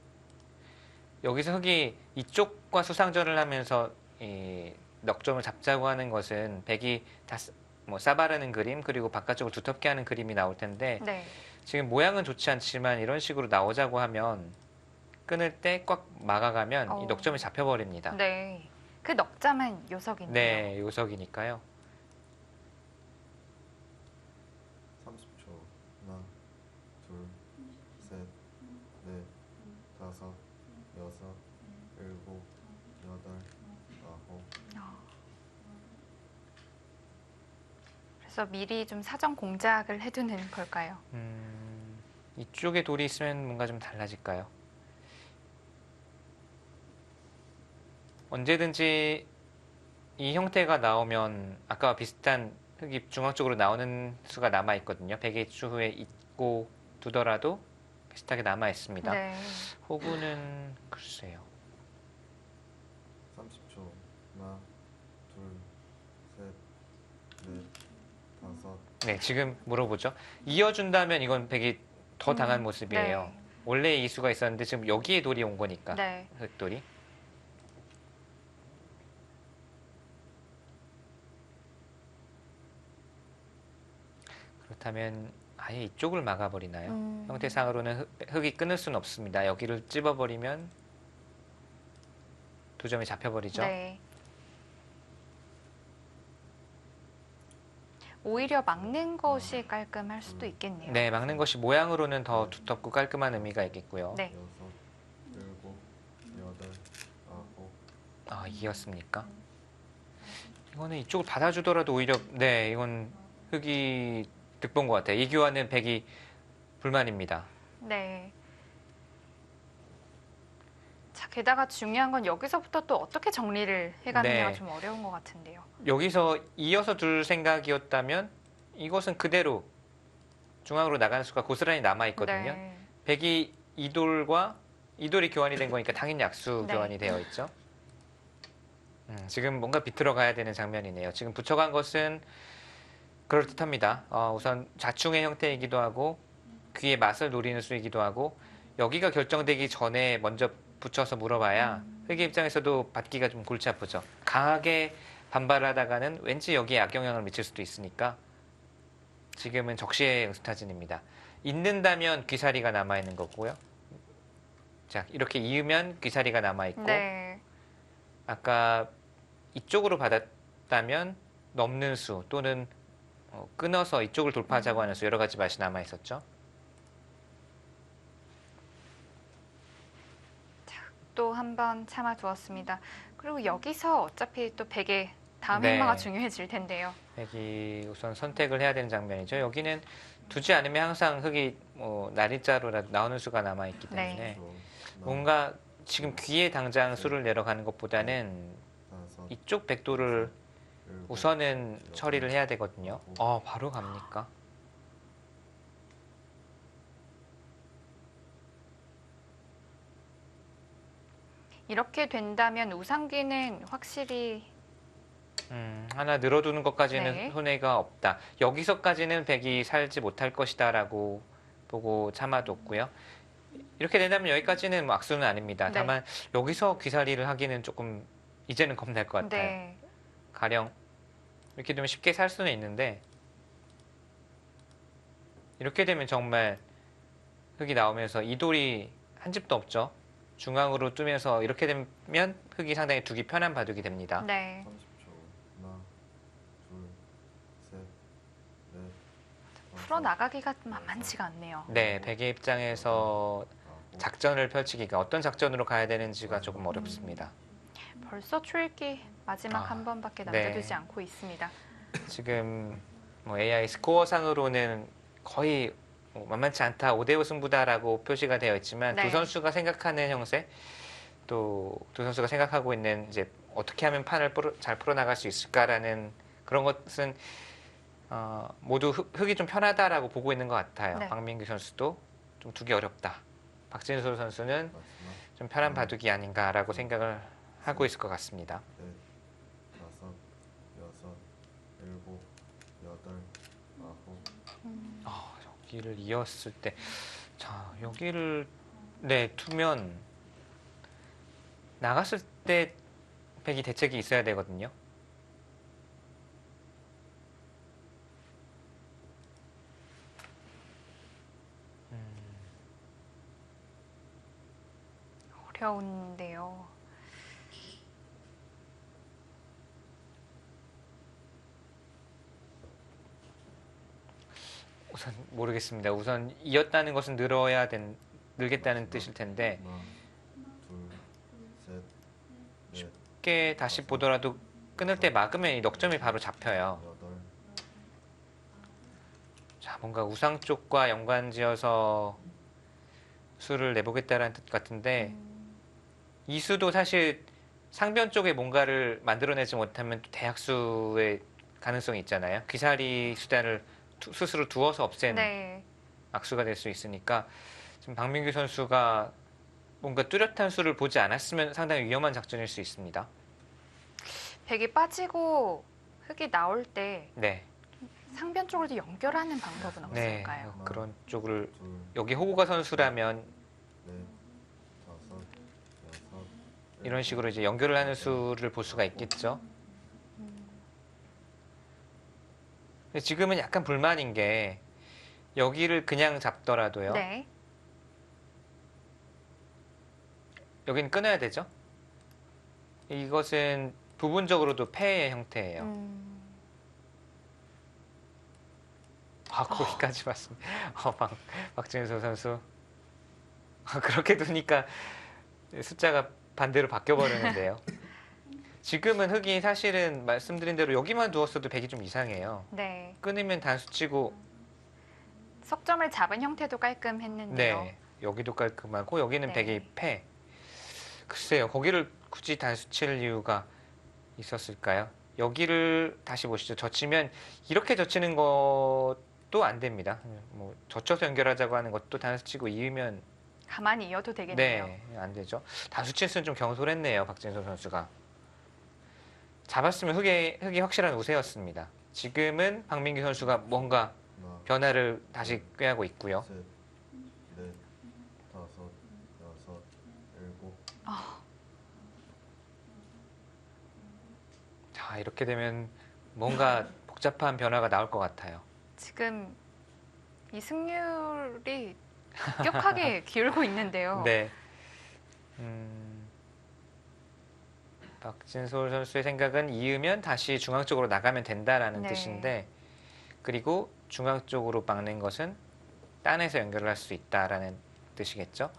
여기서 흑이 이쪽과 수상전을 하면서 이 넉점을 잡자고 하는 것은 백이 다 뭐 싸바르는 그림 그리고 바깥쪽을 두텁게 하는 그림이 나올 텐데 네. 지금 모양은 좋지 않지만 이런 식으로 나오자고 하면 끊을 때 꽉 막아가면 이 넉점이 잡혀버립니다. 네. 그 넉점은 요석인데요. 네, 요석이니까요. 30초. 하나, 둘, 셋, 넷, 다섯, 여섯, 일곱, 여덟, 아홉. 그래서 미리 좀 사전 공작을 해두는 걸까요? 이쪽에 돌이 있으면 뭔가 좀 달라질까요? 언제든지 이 형태가 나오면 아까와 비슷한 흑이 중앙 쪽으로 나오는 수가 남아 있거든요. 백의 추후에 있고 두더라도 비슷하게 남아 있습니다. 네. 호구는 글쎄요. 30초. 하나, 둘, 셋, 넷, 다섯. 네, 지금 물어보죠. 이어준다면 이건 백이 더 당한 모습이에요. 네. 원래 이 수가 있었는데 지금 여기에 돌이 온 거니까 네. 흑돌이. 그렇다면 아예 이쪽을 막아버리나요? 형태상으로는 흑이 끊을 수는 없습니다. 여기를 찝어버리면 두 점이 잡혀버리죠. 네. 오히려 막는 것이 깔끔할 수도 있겠네요. 네, 막는 것이 모양으로는 더 두텁고 깔끔한 의미가 있겠고요. 네. 여섯, 일곱, 여덟, 아홉. 이겼습니까? 이거는 이쪽을 받아주더라도 오히려 네, 이건 흑이 득본 것 같아요. 이 교환은 백이 불만입니다. 네. 자, 게다가 중요한 건 여기서부터 또 어떻게 정리를 해가느냐가 네. 좀 어려운 것 같은데요. 여기서 이어서 둘 생각이었다면 이것은 그대로 중앙으로 나가는 수가 고스란히 남아있거든요. 네. 백이 이돌과 이돌이 교환이 된 거니까 당연히 약수 네. 교환이 되어 있죠. 지금 뭔가 비틀어 가야 되는 장면이네요. 지금 붙여간 것은 그럴듯합니다. 우선 좌충의 형태이기도 하고 귀의 맛을 노리는 수이기도 하고 여기가 결정되기 전에 먼저 붙여서 물어봐야 흑의 입장에서도 받기가 좀 골치 아프죠. 강하게 반발하다가는 왠지 여기에 악영향을 미칠 수도 있으니까 지금은 적시의 응수타진입니다. 있는다면 귀사리가 남아있는 거고요. 자, 이렇게 이으면 귀사리가 남아있고 네. 아까 이쪽으로 받았다면 넘는 수 또는 끊어서 이쪽을 돌파하자고 하는 수 여러 가지 맛이 남아 있었죠. 한 번 참아두었습니다. 그리고 여기서 어차피 또 백의 다음 네. 행마가 중요해질 텐데요. 백이 우선 선택을 해야 되는 장면이죠. 여기는 두지 않으면 항상 흑이 뭐 날일자로라도 나오는 수가 남아 있기 때문에 네. 뭔가 지금 귀에 당장 수를 내려가는 것보다는 다섯, 이쪽 백도를 일곱, 우선은 처리를 해야 되거든요. 바로 갑니까? 이렇게 된다면 우상귀는 확실히 하나 늘어두는 것까지는 네. 손해가 없다. 여기서까지는 백이 살지 못할 것이다라고 보고 참아뒀고요. 이렇게 된다면 여기까지는 뭐 악수는 아닙니다. 네. 다만 여기서 귀살이를 하기는 조금 이제는 겁날 것 같아요. 네. 가령 이렇게 되면 쉽게 살 수는 있는데 이렇게 되면 정말 흑이 나오면서 이 돌이 한 집도 없죠. 중앙으로 뜨면서 이렇게 되면 흑이 상당히 두기 편한 바둑이 됩니다. 네. 30초. 하나, 둘, 셋, 넷, 다섯, 풀어나가기가 만만치가 않네요. 네, 백의 입장에서 아홉, 작전을 펼치기가 어떤 작전으로 가야 되는지가 조금 어렵습니다. 벌써 초읽기 마지막 한 번밖에 네. 남겨두지 않고 있습니다. 지금 뭐 AI 스코어상으로는 거의 뭐 만만치 않다, 5대5 승부다라고 표시가 되어 있지만 네. 두 선수가 생각하는 형세, 또 두 선수가 생각하고 있는 이제 어떻게 하면 판을 잘 풀어나갈 수 있을까라는 그런 것은 모두 흑이 좀 편하다라고 보고 있는 것 같아요. 네. 박민규 선수도 좀 두기 어렵다. 박진솔 선수는 마지막 좀 편한 바둑이 아닌가라고 생각을 하고 있을 것 같습니다. 넷, 다섯, 여섯, 일곱, 여덟, 아홉. 여기를 이었을 때, 자 여기를 네 두면 나갔을 때 백이 대책이 있어야 되거든요. 어려운데요. 우선 모르겠습니다. 우선 이었다는 것은 늘겠다는 뜻일 텐데 하나, 둘, 셋, 넷, 쉽게 다시 보더라도 끊을 때 막으면 이 넉점이 바로 잡혀요. 여덟, 자, 뭔가 우상 쪽과 연관지어서 수를 내보겠다라는 뜻 같은데 이 수도 사실 상변 쪽에 뭔가를 만들어내지 못하면 또 대학수의 가능성이 있잖아요. 귀사리 수단을 스스로 두어서 없애는 네. 악수가 될 수 있으니까 지금 박민규 선수가 뭔가 뚜렷한 수를 보지 않았으면 상당히 위험한 작전일 수 있습니다. 백이 빠지고 흑이 나올 때 네, 상변 쪽으로도 연결하는 방법은 네, 없을까요? 그런 쪽을 둘, 여기 호구가 선수라면 넷, 다섯, 여섯, 이런 식으로 이제 연결을 하는 수를 볼 수가 있겠죠. 근데 지금은 약간 불만인 게 여기를 그냥 잡더라도요. 네. 여기는 끊어야 되죠. 이것은 부분적으로도 패의 형태예요. 거기까지 봤습니다. 박진솔 선수. 그렇게 두니까 숫자가 반대로 바뀌어버리는데요. 지금은 흑이 사실은 말씀드린 대로 여기만 두었어도 백이 좀 이상해요. 네. 끊으면 단수치고 석점을 잡은 형태도 깔끔했는데요. 네, 여기도 깔끔하고 여기는 네. 백이 패. 글쎄요, 거기를 굳이 단수 칠 이유가 있었을까요? 여기를 다시 보시죠. 젖히면 이렇게 젖히는 것도 안 됩니다. 뭐 젖혀서 연결하자고 하는 것도 단수 치고 이으면 가만히 이어도 되겠네요. 네, 안 되죠. 단수 칠 수는 좀 경솔했네요, 박진솔 선수가. 잡았으면 흑이 확실한 우세였습니다. 지금은 박민규 선수가 뭔가 하나, 변화를 다시 꾀하고 있고요. 셋, 넷, 다섯, 여섯, 일곱. 자, 이렇게 되면 뭔가 복잡한 변화가 나올 것 같아요. 지금 이 승률이 급격하게 기울고 있는데요. 네. 박진솔 선수의 생각은 이으면 다시 중앙 쪽으로 나가면 된다라는 네. 뜻인데, 그리고 중앙 쪽으로 막는 것은 딴에서 연결을 할 수 있다라는 뜻이겠죠.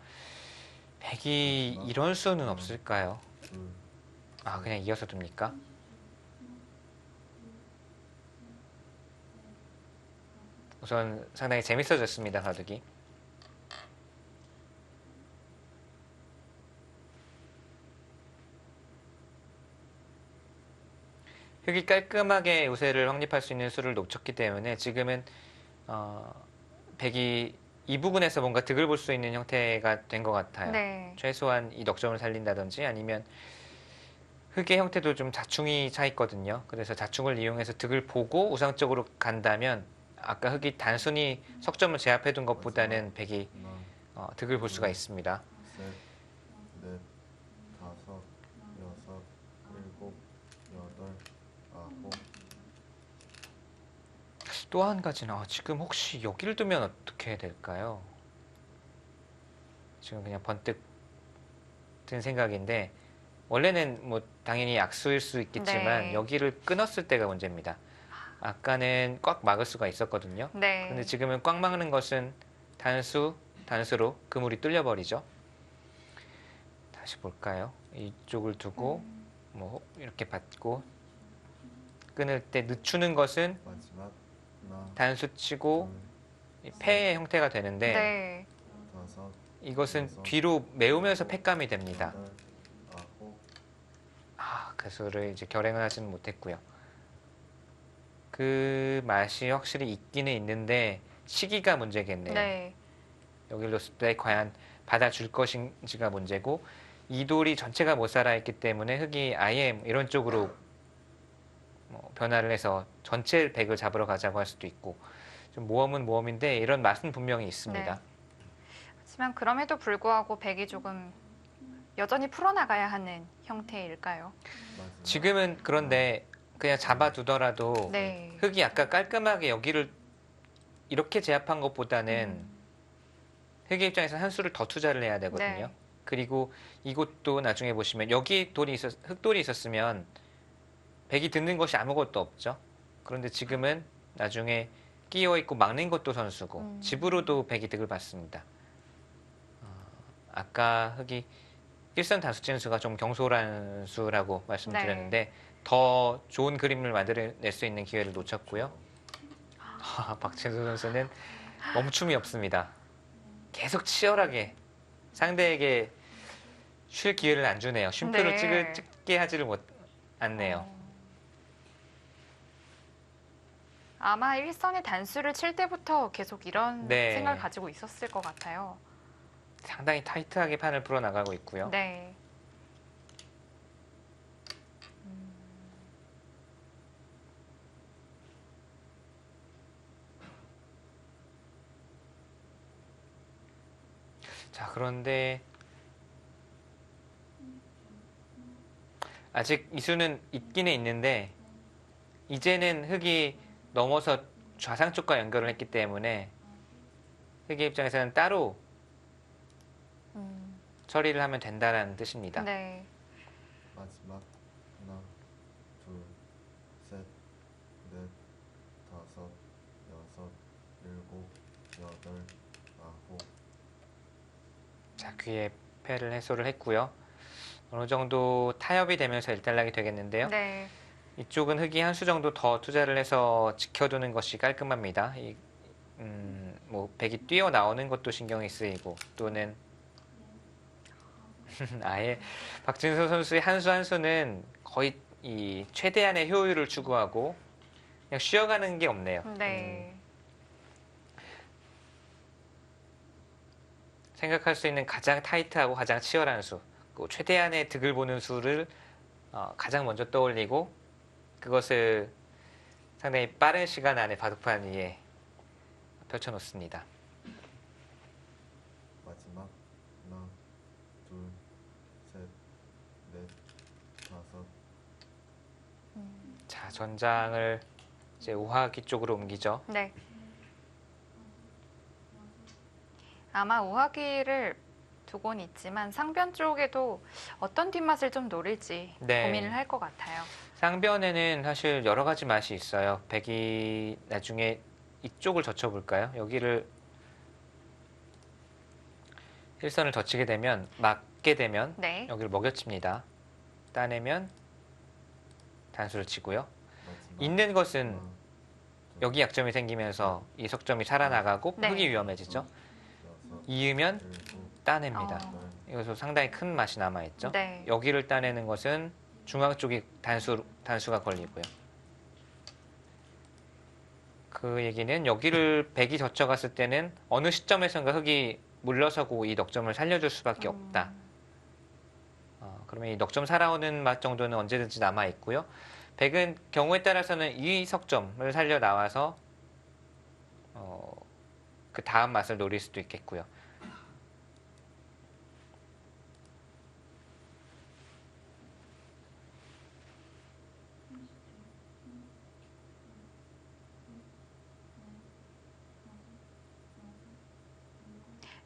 백이 이런 수는 없을까요? 둘, 아, 그냥 이어서 둡니까? 우선 상당히 재밌어졌습니다, 바둑이. 흙이 깔끔하게 우세를 확립할 수 있는 수를 놓쳤기 때문에 지금은 백이 이 부분에서 뭔가 득을 볼 수 있는 형태가 된 것 같아요. 네. 최소한 이 넉점을 살린다든지 아니면 흙의 형태도 좀 자충이 차 있거든요. 그래서 자충을 이용해서 득을 보고 우상적으로 간다면 아까 흙이 단순히 석점을 제압해둔 것보다는 백이 하나, 득을 볼 수가 있습니다. 셋, 넷, 다섯, 여섯, 일곱, 여덟, 아홉. 또 한 가지는 지금 혹시 여기를 두면 어떻게 될까요? 지금 그냥 번뜩 든 생각인데 원래는 뭐 당연히 악수일 수 있겠지만 네. 여기를 끊었을 때가 문제입니다. 아까는 꽉 막을 수가 있었거든요. 네. 근데 지금은 꽉 막는 것은 단수로 그물이 뚫려버리죠. 다시 볼까요? 이쪽을 두고 뭐 이렇게 받고 끊을 때 늦추는 것은 마지막 하나, 단수 치고 둘, 패의 형태가 되는데 네. 다섯, 이것은 여섯, 뒤로 메우면서 패감이 됩니다. 여덟, 아홉. 그 수를 이제 결행을 하지는 못했고요. 그 맛이 확실히 있기는 있는데 시기가 문제겠네요. 네. 여기를 뒀을 때 과연 받아줄 것인지가 문제고 이 돌이 전체가 못 살아있기 때문에 흙이 아예 이런 쪽으로 변화를 해서 전체 백을 잡으러 가자고 할 수도 있고 좀 모험은 모험인데 이런 맛은 분명히 있습니다. 네. 하지만 그럼에도 불구하고 백이 조금 여전히 풀어나가야 하는 형태일까요? 마지막 지금은 그런데 그냥 잡아두더라도 네. 흙이 아까 깔끔하게 여기를 이렇게 제압한 것보다는 흙의 입장에서 한 수를 더 투자를 해야 되거든요. 네. 그리고 이곳도 나중에 보시면 여기 흙돌이 있었으면 백이 듣는 것이 아무것도 없죠. 그런데 지금은 나중에 끼어 있고 막는 것도 선수고 집으로도 백이 득을 받습니다. 아까 흙이 일선 단수 치는 수가 좀 경솔한 수라고 말씀드렸는데 더 좋은 그림을 만들어낼 수 있는 기회를 놓쳤고요. 박진수 선수는 멈춤이 없습니다. 계속 치열하게 상대에게 쉴 기회를 안 주네요. 쉼표를 네. 찍게 하지를 않네요. 아마 일선의 단수를 칠 때부터 계속 이런 네. 생각을 가지고 있었을 것 같아요. 상당히 타이트하게 판을 풀어나가고 있고요. 네. 자, 그런데 아직 이수는 있기는 있는데 이제는 흙이 넘어서 좌상 쪽과 연결을 했기 때문에 흙의 입장에서는 따로 처리를 하면 된다는 뜻입니다. 네. 마지막 하나, 둘, 셋, 넷, 다섯, 여섯, 일곱, 여덟, 아홉. 자, 귀에 패를 해소를 했고요. 어느 정도 타협이 되면서 일단락이 되겠는데요. 네. 이쪽은 흙이 한 수 정도 더 투자를 해서 지켜두는 것이 깔끔합니다. 뭐 백이 뛰어나오는 것도 신경이 쓰이고 또는 아예 박진서 선수의 한 수 한 수는 거의 이 최대한의 효율을 추구하고 그냥 쉬어가는 게 없네요. 네. 생각할 수 있는 가장 타이트하고 가장 치열한 수, 그 최대한의 득을 보는 수를 가장 먼저 떠올리고 그것을 상당히 빠른 시간 안에 바둑판 위에 펼쳐놓습니다. 마지막 하나, 둘, 셋, 넷, 다섯. 자, 전장을 이제 우하기 쪽으로 옮기죠. 네. 아마 우하기를 두곤 있지만 상변 쪽에도 어떤 뒷맛을 좀 노릴지 네. 고민을 할 것 같아요. 상변에는 사실 여러 가지 맛이 있어요. 백이 나중에 이쪽을 젖혀볼까요? 여기를 일선을 젖히게 되면 맞게 되면 네. 여기를 먹여칩니다. 따내면 단수를 치고요. 마지막 있는 것은 하나, 둘, 여기 약점이 생기면서 이 석점이 살아나가고 네. 흙이 위험해지죠. 여섯, 이으면 일곱, 따냅니다. 어. 여덟, 여기서 상당히 큰 맛이 남아있죠. 네. 여기를 따내는 것은 중앙 쪽이 단수가 걸리고요. 그 얘기는 여기를 백이 젖혀갔을 때는 어느 시점에선가 흙이 물러서고 이 넉점을 살려줄 수밖에 없다. 그러면 이 넉점 살아오는 맛 정도는 언제든지 남아있고요. 백은 경우에 따라서는 이 석점을 살려 나와서 그 다음 맛을 노릴 수도 있겠고요.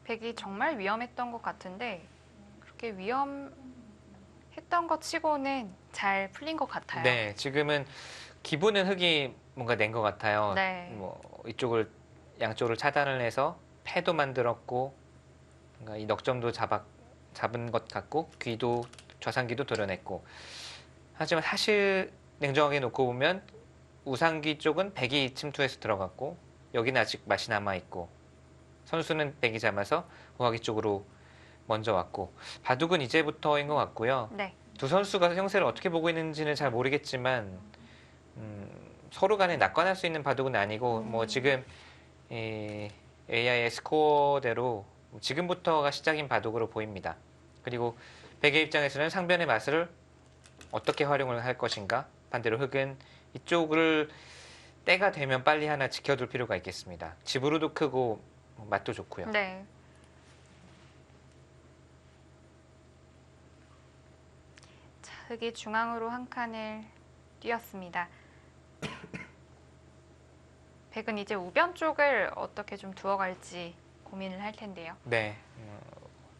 백이 정말 위험했던 것 같은데 그렇게 위험했던 것 치고는 잘 풀린 것 같아요. 네, 지금은 기분은 흙이 뭔가 낸 것 같아요. 네. 뭐 이쪽을 양쪽을 차단을 해서 패도 만들었고 뭔가 이 넉점도 잡은 것 같고 귀도 좌상귀도 도려냈고 하지만 사실 냉정하게 놓고 보면 우상귀 쪽은 백이 침투해서 들어갔고 여기는 아직 맛이 남아있고 선수는 백이 잡아서 우하귀 쪽으로 먼저 왔고 바둑은 이제부터인 것 같고요. 네. 두 선수가 형세를 어떻게 보고 있는지는 잘 모르겠지만 서로 간에 낙관할 수 있는 바둑은 아니고 뭐 지금 이 AI의 스코어대로 지금부터가 시작인 바둑으로 보입니다. 그리고 백의 입장에서는 상변의 맛을 어떻게 활용을 할 것인가, 반대로 흑은 이쪽을 때가 되면 빨리 하나 지켜둘 필요가 있겠습니다. 집으로도 크고 맛도 좋고요. 네. 자, 흑이 중앙으로 한 칸을 띄었습니다. 백은 이제 우변 쪽을 어떻게 좀 두어갈지 고민을 할 텐데요. 네,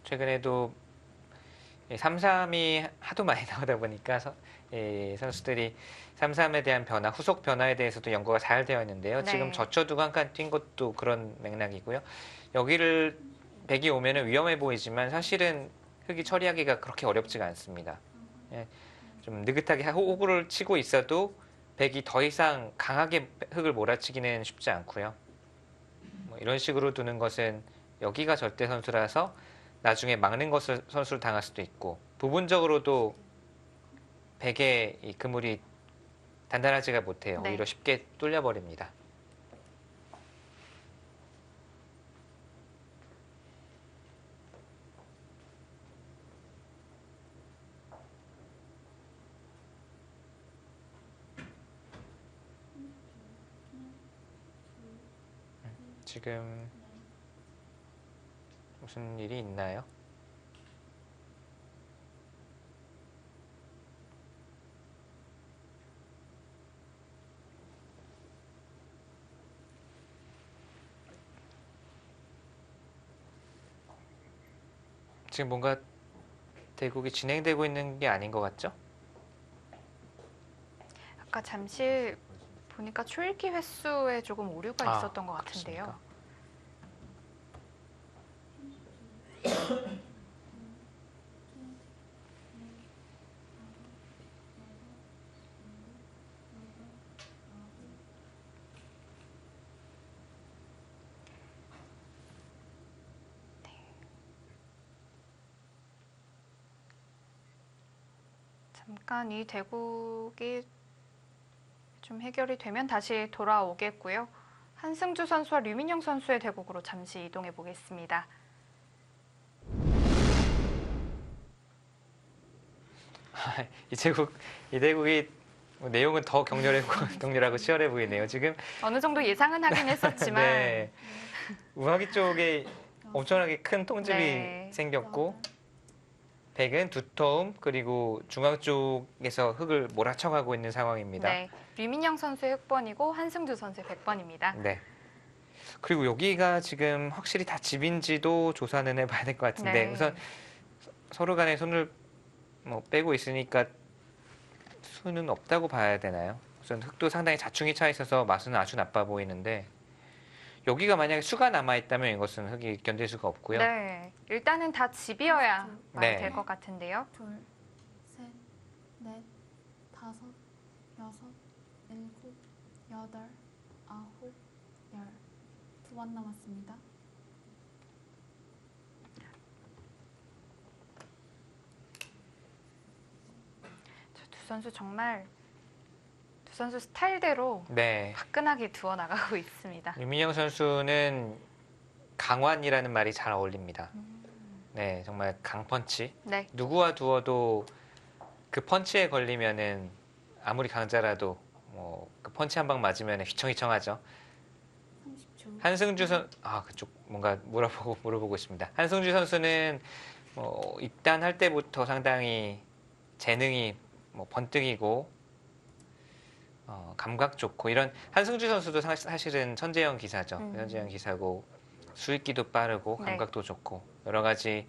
최근에도 3-3이 하도 많이 나오다 보니까 선수들이 3-3에 대한 변화, 후속 변화에 대해서도 연구가 잘 되어 있는데요. 네. 지금 젖혀두고 한 칸 뛴 것도 그런 맥락이고요. 여기를 백이 오면은 위험해 보이지만 사실은 흙이 처리하기가 그렇게 어렵지가 않습니다. 예, 좀 느긋하게 호구를 치고 있어도 백이 더 이상 강하게 흙을 몰아치기는 쉽지 않고요. 뭐 이런 식으로 두는 것은 여기가 절대 선수라서 나중에 막는 것을 선수를 당할 수도 있고 부분적으로도 백의 이 그물이 단단하지가 못해요. 네. 오히려 쉽게 뚫려버립니다. 지금 무슨 일이 있나요? 지금 뭔가 대국이 진행되고 있는 게 아닌 것 같죠? 아까 잠시 보니까 초읽기 횟수에 조금 오류가 있었던 것 같은데요. 그렇습니까? 잠깐 이 대국이 좀 해결이 되면 다시 돌아오겠고요. 한승주 선수와 류민영 선수의 대국으로 잠시 이동해 보겠습니다. 이 대국이 내용은 더 격렬하고 치열해 보이네요. 지금 어느 정도 예상은 하긴 했었지만 네, 우하기 쪽에 엄청나게 큰 통집이 네. 생겼고 백은 두터움 그리고 중앙 쪽에서 흙을 몰아쳐가고 있는 상황입니다. 네, 류민영 선수의 흑번이고 한승주 선수의 백번입니다. 네. 그리고 여기가 지금 확실히 다 집인지도 조사는 해봐야 될 것 같은데 네. 우선 서로 간에 손을 뭐 빼고 있으니까 수는 없다고 봐야 되나요? 우선 흙도 상당히 자충이 차 있어서 맛은 아주 나빠 보이는데 여기가 만약에 수가 남아 있다면 이것은 흙이 견딜 수가 없고요. 네. 일단은 다 집이어야 네. 될 것 같은데요. 둘, 셋, 넷, 다섯, 여섯, 일곱, 여덟, 아홉, 열. 두 번 남았습니다. 두 선수 정말 두 선수 스타일대로 네. 화끈하게 두어 나가고 있습니다. 유민영 선수는 강완이라는 말이 잘 어울립니다. 음. 네, 정말 강펀치. 네. 누구와 두어도 그 펀치에 걸리면은 아무리 강자라도 뭐 그 펀치 한 방 맞으면 휘청휘청하죠. 30초. 한승주 그쪽 뭔가 물어보고 있습니다. 한승주 선수는 뭐 입단할 때부터 상당히 재능이 뭐 번뜩이고 감각 좋고 이런 한승주 선수도 사실은 천재형 기사죠. 천재형 기사고 수익기도 빠르고 네. 감각도 좋고 여러 가지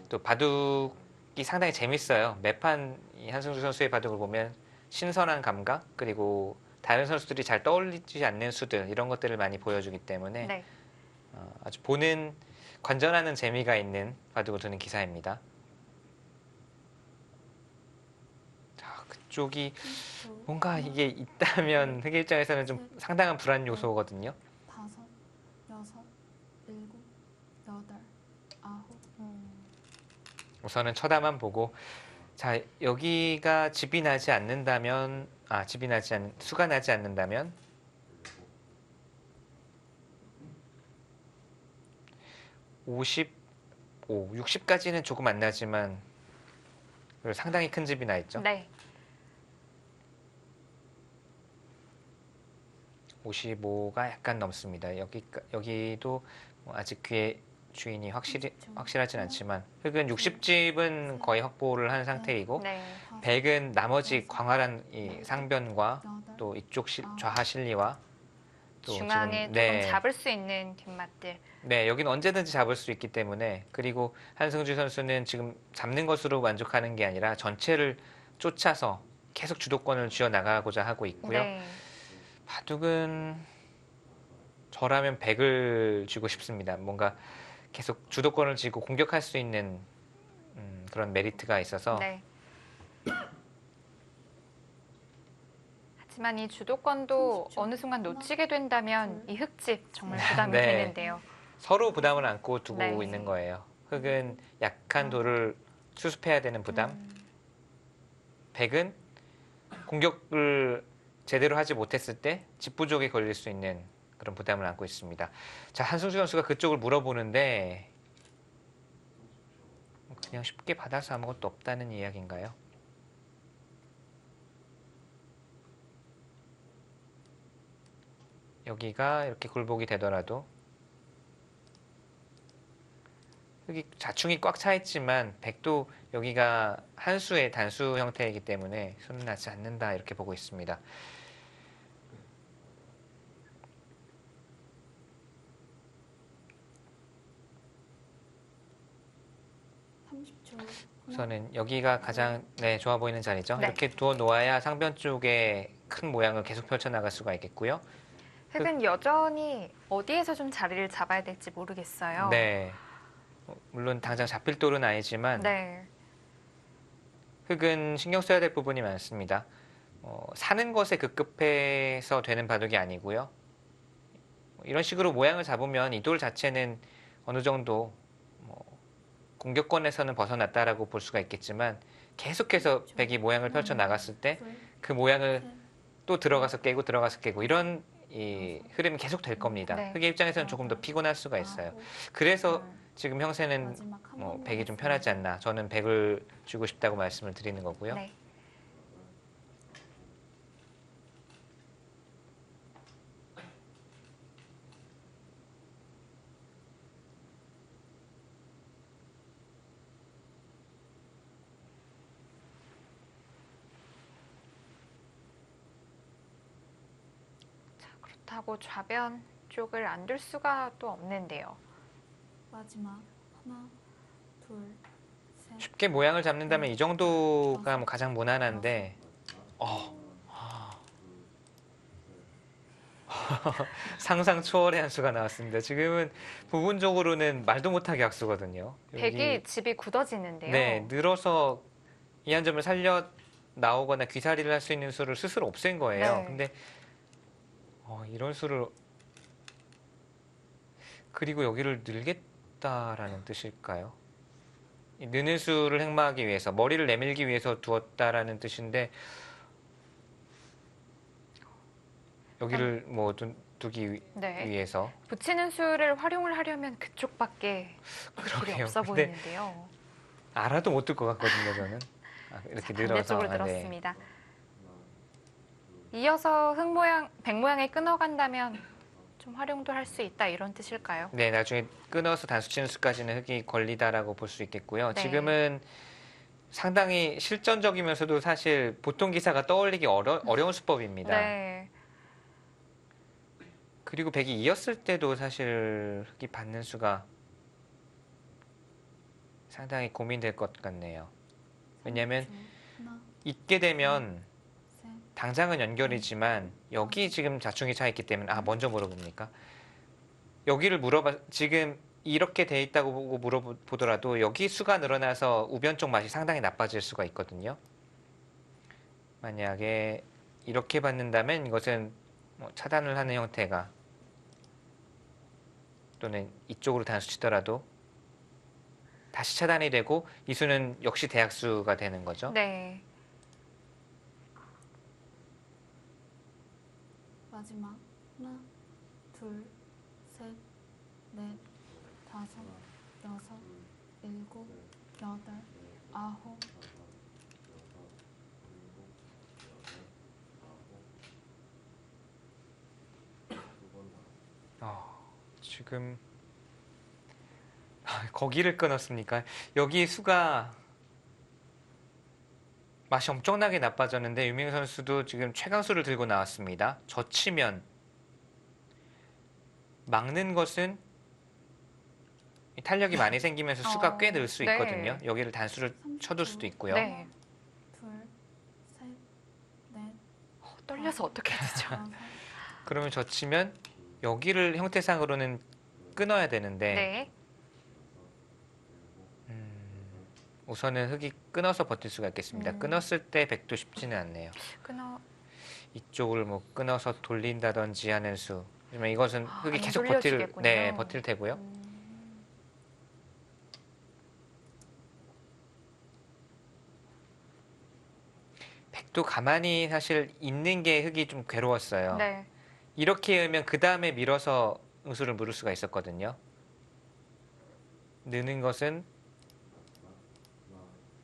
또 바둑이 상당히 재밌어요. 매판 이 한승주 선수의 바둑을 보면 신선한 감각 그리고 다른 선수들이 잘 떠올리지 않는 수들 이런 것들을 많이 보여주기 때문에 네. 아주 보는 관전하는 재미가 있는 바둑을 두는 기사입니다. 자, 그쪽이 30초. 뭔가 이게 있다면 흑의 입장에서는 좀 상당한 불안 요소거든요. 다섯, 여섯, 일곱, 여덟, 아홉. 우선은 쳐다만 보고 자 여기가 수가 나지 않는다면 55, 60까지는 조금 안 나지만 상당히 큰 집이 나 있죠. 네. 55가 약간 넘습니다. 여기도 아직 그의 주인이 확실하진 않지만 흑은 60집은 거의 확보를 한 상태이고 네. 다섯, 100은 나머지 광활한 이 상변과 여덟, 또 이쪽 좌하 실리와 또 중앙에 지금, 조금 잡을 수 있는 뒷맛들. 네, 여기는 언제든지 잡을 수 있기 때문에 그리고 한승주 선수는 지금 잡는 것으로 만족하는 게 아니라 전체를 쫓아서 계속 주도권을 쥐어 나가고자 하고 있고요. 네. 바둑은 저라면 100을 쥐고 싶습니다. 뭔가 계속 주도권을 쥐고 공격할 수 있는 그런 메리트가 있어서 네. 하지만 이 주도권도 30초. 어느 순간 놓치게 된다면 이 흙집 정말 부담이 네. 되는데요. 서로 부담을 안고 두고 네. 있는 거예요. 흑은 약한 돌을 수습해야 되는 부담, 100은 공격을 제대로 하지 못했을 때 집부족에 걸릴 수 있는 그런 부담을 안고 있습니다. 자, 한승주 선수가 그쪽을 물어보는데 그냥 쉽게 받아서 아무것도 없다는 이야기인가요? 여기가 이렇게 굴복이 되더라도 여기 자충이 꽉 차 있지만 백도 여기가 한 수의 단수 형태이기 때문에 수는 나지 않는다 이렇게 보고 있습니다. 우선은 여기가 가장 좋아 보이는 자리죠. 네. 이렇게 두어 놓아야 상변 쪽에 큰 모양을 계속 펼쳐 나갈 수가 있겠고요. 흙은 여전히 어디에서 좀 자리를 잡아야 될지 모르겠어요. 네. 물론 당장 잡힐 돌은 아니지만 네. 흙은 신경 써야 될 부분이 많습니다. 사는 것에 급급해서 되는 바둑이 아니고요. 이런 식으로 모양을 잡으면 이 돌 자체는 어느 정도 공격권에서는 벗어났다라고 볼 수가 있겠지만 계속해서 백이 모양을 펼쳐 나갔을 때 그 모양을 또 들어가서 깨고 이런 이 흐름이 계속 될 겁니다. 네. 흑의 입장에서는 조금 더 피곤할 수가 있어요. 그래서 지금 형세는 백이 좀 편하지 않나. 저는 백을 주고 싶다고 말씀을 드리는 거고요. 네. 자, 그렇다고 좌변 쪽을 안 둘 수가 또 없는데요. 마지막 하나, 둘, 셋. 쉽게 모양을 잡는다면 이 정도가 뭐 가장 무난한데 상상 초월의 한 수가 나왔습니다. 지금은 부분적으로는 말도 못하게 악수거든요. 백이 집이 굳어지는데요. 네, 늘어서 이 한 점을 살려 나오거나 귀살이를 할 수 있는 수를 스스로 없앤 거예요. 네. 근데 이런 수를 그리고 여기를 늘겠다라는 뜻일까요? 이 느는 수를 행마하기 위해서 머리를 내밀기 위해서 두었다라는 뜻인데 여기를 뭐 두기 네. 위해서 붙이는 수를 활용을 하려면 그쪽밖에 길이 그러게요. 없어 근데 보이는데요. 알아도 못 들 것 같거든요, 저는. 이렇게 늘어서. 반대쪽으로 네. 늘었습니다. 이어서 백 모양을 끊어간다면 좀 활용도 할 수 있다 이런 뜻일까요? 네, 나중에 끊어서 단수 치는 수까지는 흙이 걸리다라고 볼 수 있겠고요. 네. 지금은 상당히 실전적이면서도 사실 보통 기사가 떠올리기 어려운 수법입니다. 네. 그리고 백이 이었을 때도 사실 흙이 받는 수가 상당히 고민될 것 같네요. 왜냐하면 30초. 하나, 있게 되면 셋, 당장은 연결이지만 여기 지금 자충이 차 있기 때문에 먼저 물어봅니까? 여기를 지금 이렇게 돼 있다고 보고 물어보더라도 여기 수가 늘어나서 우변 쪽 맛이 상당히 나빠질 수가 있거든요. 만약에 이렇게 받는다면 이것은 뭐 차단을 하는 형태가 또는 이쪽으로 단수 치더라도 다시 차단이 되고 이 수는 역시 대약수가 되는 거죠. 네. 마지막. 하나, 둘, 셋, 넷, 다섯, 여섯, 일곱, 여덟, 아홉. 지금 거기를 끊었습니까? 여기 수가 맛이 엄청나게 나빠졌는데 유밍 선수도 지금 최강수를 들고 나왔습니다. 젖히면 막는 것은 탄력이 많이 생기면서 수가 꽤 늘 수 네. 있거든요. 여기를 단수를 30초. 쳐둘 수도 있고요. 네. 둘, 셋, 넷, 떨려서 어떻게 되죠? 다섯. 그러면 젖히면 여기를 형태상으로는 끊어야 되는데 네. 우선은 흙이 끊어서 버틸 수가 있겠습니다. 끊었을 때 백도 쉽지는 않네요. 끊어. 이쪽을 뭐 끊어서 돌린다든지 하는 수. 하지만 이것은 흙이 안 계속 돌려지겠군요. 버틸 테고요. 백도 가만히 사실 있는 게 흙이 좀 괴로웠어요. 네. 이렇게 하면 그 다음에 밀어서 응수를 물을 수가 있었거든요. 느는 것은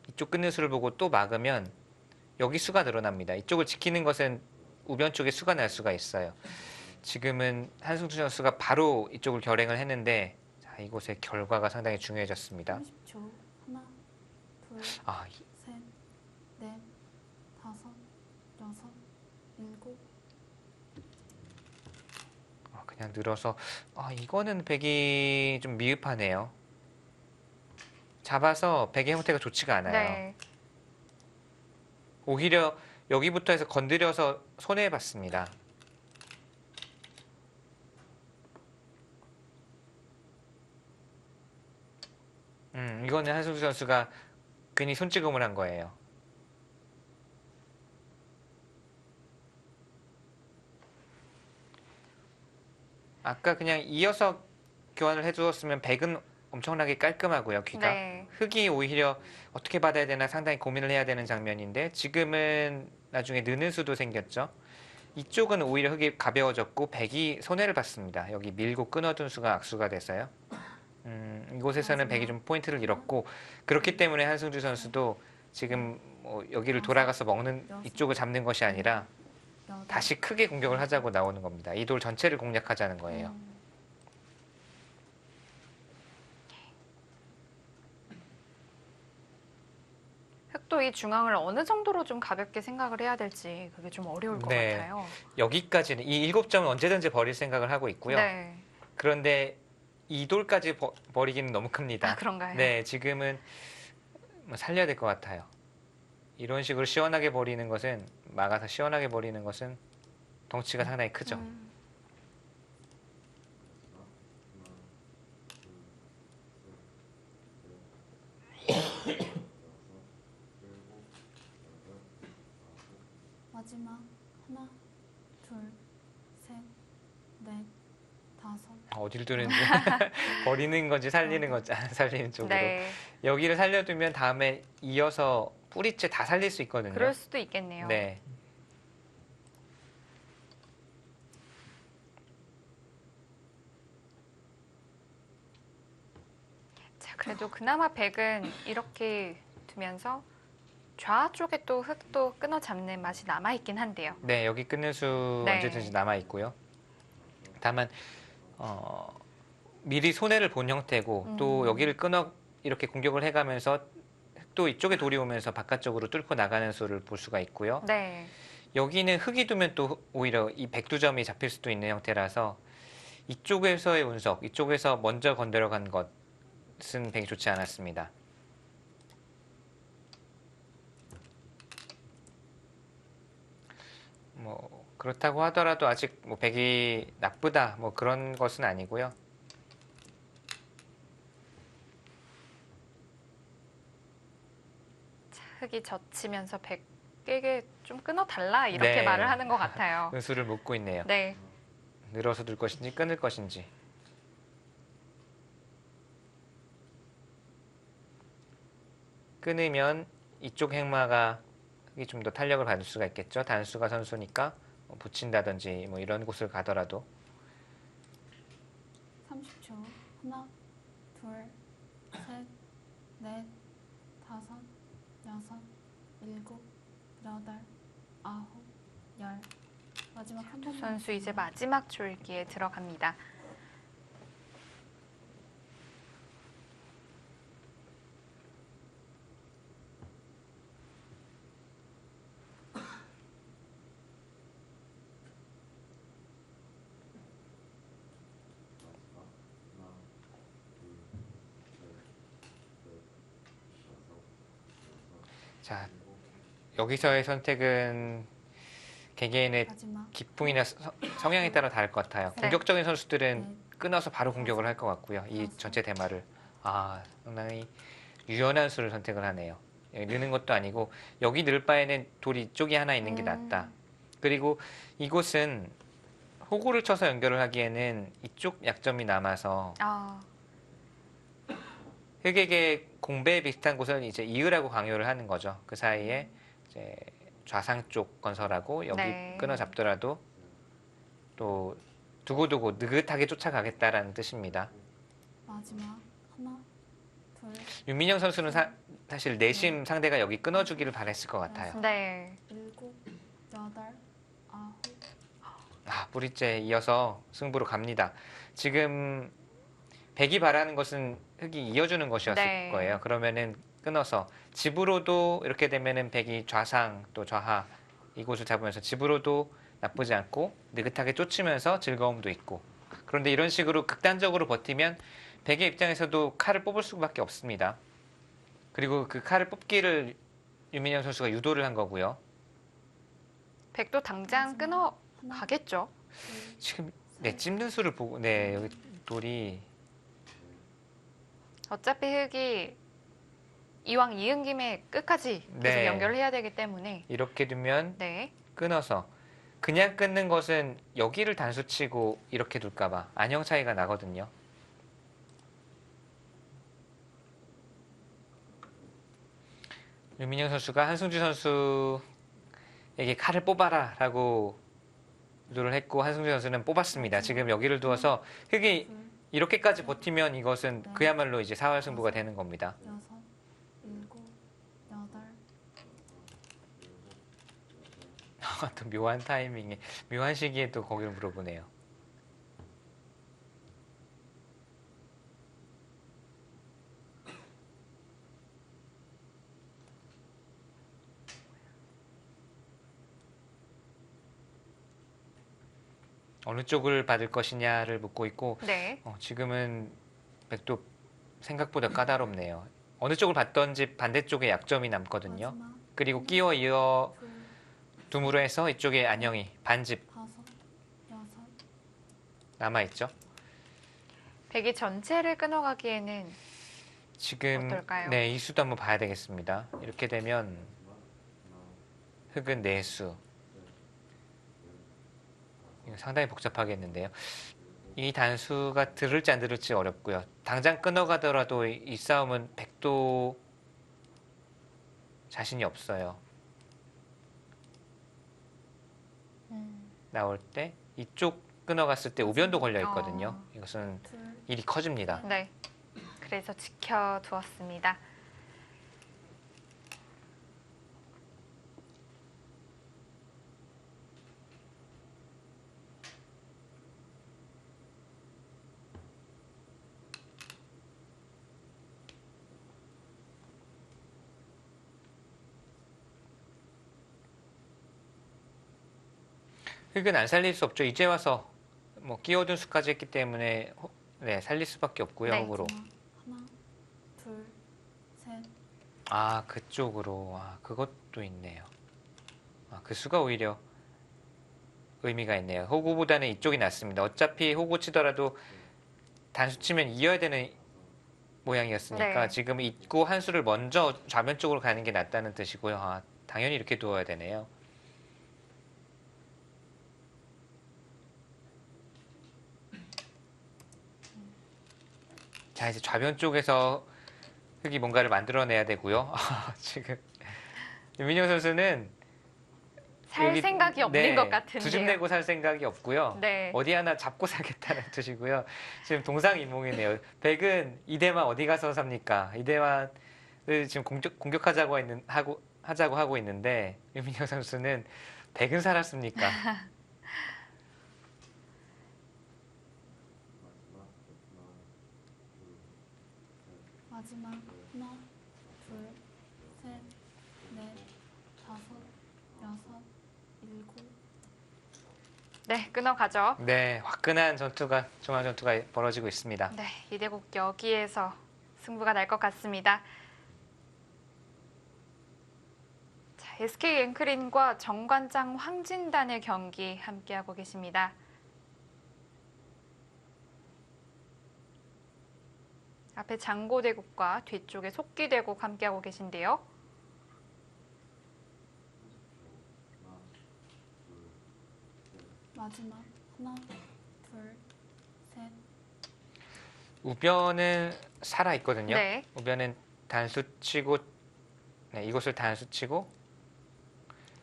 이쪽 끊는 수를 보고 또 막으면 여기 수가 늘어납니다. 이쪽을 지키는 것은 우변 쪽에 수가 날 수가 있어요. 지금은 한승주 선수가 바로 이쪽을 결행을 했는데 자, 이곳의 결과가 상당히 중요해졌습니다. 30초. 하나, 둘, 아, 셋, 넷, 다섯, 여섯, 일곱. 그냥 늘어서 이거는 백이 좀 미흡하네요. 잡아서 백의 형태가 좋지가 않아요. 네. 오히려 여기부터 해서 건드려서 손해봤습니다. 이거는 한승수 선수가 괜히 손찌검을 한 거예요. 아까 그냥 이어서 교환을 해주었으면 백은 엄청나게 깔끔하고요, 귀가. 네. 흙이 오히려 어떻게 받아야 되나 상당히 고민을 해야 되는 장면인데 지금은 나중에 느는 수도 생겼죠. 이쪽은 오히려 흙이 가벼워졌고 백이 손해를 봤습니다. 여기 밀고 끊어둔 수가 악수가 돼서요. 이곳에서는 백이 좀 포인트를 잃었고 그렇기 때문에 한승주 선수도 지금 뭐 여기를 돌아가서 먹는 이쪽을 잡는 것이 아니라 여덟. 다시 크게 공격을 하자고 나오는 겁니다. 이 돌 전체를 공략하자는 거예요. 흙도 이 중앙을 어느 정도로 좀 가볍게 생각을 해야 될지 그게 좀 어려울 것 네. 같아요. 여기까지는 이 7점은 언제든지 버릴 생각을 하고 있고요. 네. 그런데 이 돌까지 버리기는 너무 큽니다. 그런가요? 네, 지금은 뭐 살려야 될 것 같아요. 이런 식으로 시원하게 버리는 것은 막아서 시원하게 버리는 것은 덩치가 상당히 크죠. 어딜 두는지 버리는 건지 살리는 건지 안 살리는 쪽으로. 네. 여기를 살려두면 다음에 이어서 뿌리째 다 살릴 수 있거든요. 그럴 수도 있겠네요. 네. 자, 그래도 그나마 백은 이렇게 두면서 좌 쪽에 또 흙도 끊어 잡는 맛이 남아 있긴 한데요. 네, 여기 끊는 수 네. 언제든지 남아 있고요. 다만 미리 손해를 본 형태고 또 여기를 끊어 이렇게 공격을 해가면서 또 이쪽에 돌이 오면서 바깥쪽으로 뚫고 나가는 수를 볼 수가 있고요. 네. 여기는 흙이 두면 또 오히려 이 백두점이 잡힐 수도 있는 형태라서 이쪽에서의 운석, 이쪽에서 먼저 건드려간 것은 백이 좋지 않았습니다. 뭐 그렇다고 하더라도 아직 뭐 백이 나쁘다 뭐 그런 것은 아니고요. 자, 흙이 젖히면서 백에게 좀 끊어 달라 이렇게 네. 말을 하는 것 같아요. 은수를 묻고 있네요. 네. 늘어서 둘 것인지 끊을 것인지. 끊으면 이쪽 행마가 좀 더 탄력을 받을 수가 있겠죠. 단수가 선수니까 뭐 붙인다든지 뭐 이런 곳을 가더라도 30초. 하나, 둘, 셋, 넷, 다섯, 여섯, 일곱, 여덟, 아홉, 열. 마지막 한 번. 선수 이제 마지막 줄기에 들어갑니다. 자 여기서의 선택은 개개인의 마지막. 기풍이나 성향에 따라 다를 것 같아요. 네. 공격적인 선수들은 넷, 끊어서 바로 공격을 할 것 같고요. 이 전체 대마를 상당히 유연한 수를 선택을 하네요. 느는 것도 아니고 여기 늘 바에는 돌이 이쪽이 하나 있는 게 낫다. 그리고 이곳은 호구를 쳐서 연결을 하기에는 이쪽 약점이 남아서 아, 흑에게 공배에 비슷한 곳은 이제 이으라고 강요를 하는 거죠. 그 사이에 이제 좌상 쪽 건설하고 여기 네. 끊어 잡더라도 또 두고두고 느긋하게 쫓아가겠다라는 뜻입니다. 마지막. 하나, 둘, 윤민영 선수는 사실 내심 상대가 여기 끊어주기를 바랬을 것 같아요. 네. 일곱, 여덟, 아홉. 뿌리째 이어서 승부로 갑니다. 지금 백이 바라는 것은 흑이 이어주는 것이었을 네. 거예요. 그러면은 끊어서 집으로도 이렇게 되면은 백이 좌상 또 좌하 이곳을 잡으면서 집으로도 나쁘지 않고 느긋하게 쫓으면서 즐거움도 있고. 그런데 이런 식으로 극단적으로 버티면 백의 입장에서도 칼을 뽑을 수밖에 없습니다. 그리고 그 칼을 뽑기를 유민영 선수가 유도를 한 거고요. 백도 당장 끊어 하나, 가겠죠. 둘, 지금 셋, 찝는 수를 보고 여기 돌이 어차피 흙이 이왕 이은 김에 끝까지 계속 네. 연결을 해야 되기 때문에 이렇게 두면 네. 끊어서 그냥 끊는 것은 여기를 단수치고 이렇게 둘까봐 안형 차이가 나거든요. 유민영 선수가 한승주 선수에게 칼을 뽑아라 라고 유도를 했고 한승주 선수는 뽑았습니다. 지금 여기를 두어서 흑이 둘, 이렇게까지 버티면 이것은 그야말로 이제 4할 승부가 되는 겁니다. 여섯, 일곱, 여덟. 또 묘한 타이밍에 묘한 시기에 또 거기를 물어보네요. 어느 쪽을 받을 것이냐를 묻고 있고 네. 지금은 백도 생각보다 까다롭네요. 어느 쪽을 받던지 반대쪽에 약점이 남거든요. 마지막. 그리고 끼어 이어 둘, 둠으로 해서 이쪽에 안형이 반집 다섯, 여섯. 남아있죠. 백이 전체를 끊어가기에는 지금 어떨까요? 네, 이 수도 한번 봐야 되겠습니다. 이렇게 되면 흑은 4수. 이거 상당히 복잡하겠는데요. 이 단수가 들을지 안 들을지 어렵고요. 당장 끊어가더라도 이 싸움은 백도 자신이 없어요. 나올 때 이쪽 끊어갔을 때 우변도 걸려 있거든요. 이것은 둘, 일이 커집니다. 네. 그래서 지켜두었습니다. 흙은 안 살릴 수 없죠. 이제 와서 뭐 끼어든 수까지 했기 때문에 네, 살릴 수밖에 없고요. 네. 흙으로. 마지막 하나, 둘, 셋, 아, 그쪽으로. 아, 그것도 있네요. 아, 그 수가 오히려 의미가 있네요. 호구보다는 이쪽이 낫습니다. 어차피 호구 치더라도 단수 치면 이어야 되는 모양이었으니까 네. 지금 있고 한 수를 먼저 좌변 쪽으로 가는 게 낫다는 뜻이고요. 아, 당연히 이렇게 두어야 되네요. 자, 이제 좌변 쪽에서 흙이 뭔가를 만들어내야 되고요. 지금 유민영 선수는 살 여기, 생각이 없는 네, 것 같은데요. 두 집 내고 살 생각이 없고요. 네. 어디 하나 잡고 살겠다는 뜻이고요. 지금 동상이몽이네요. 백은 이대만 어디 가서 삽니까? 이대만을 지금 공격하자고 하자고 하고 있는데 유민영 선수는 백은 살았습니까? 마지막 하나, 둘, 셋, 넷, 다섯, 여섯, 일곱. 네, 끊어가죠. 네, 화끈한 전투가 중앙 전투가 벌어지고 있습니다. 네, 이대국 여기에서 승부가 날 것 같습니다. 자, SK 앵크린과 정관장 황진단의 경기 함께하고 계십니다. 앞에 장고대국과 뒤쪽에 속기대국 함께하고 계신데요. 마지막 하나, 둘, 셋, 우변은 살아 있거든요. 네, 우변은 단수 치고 네, 이곳을 단수 치고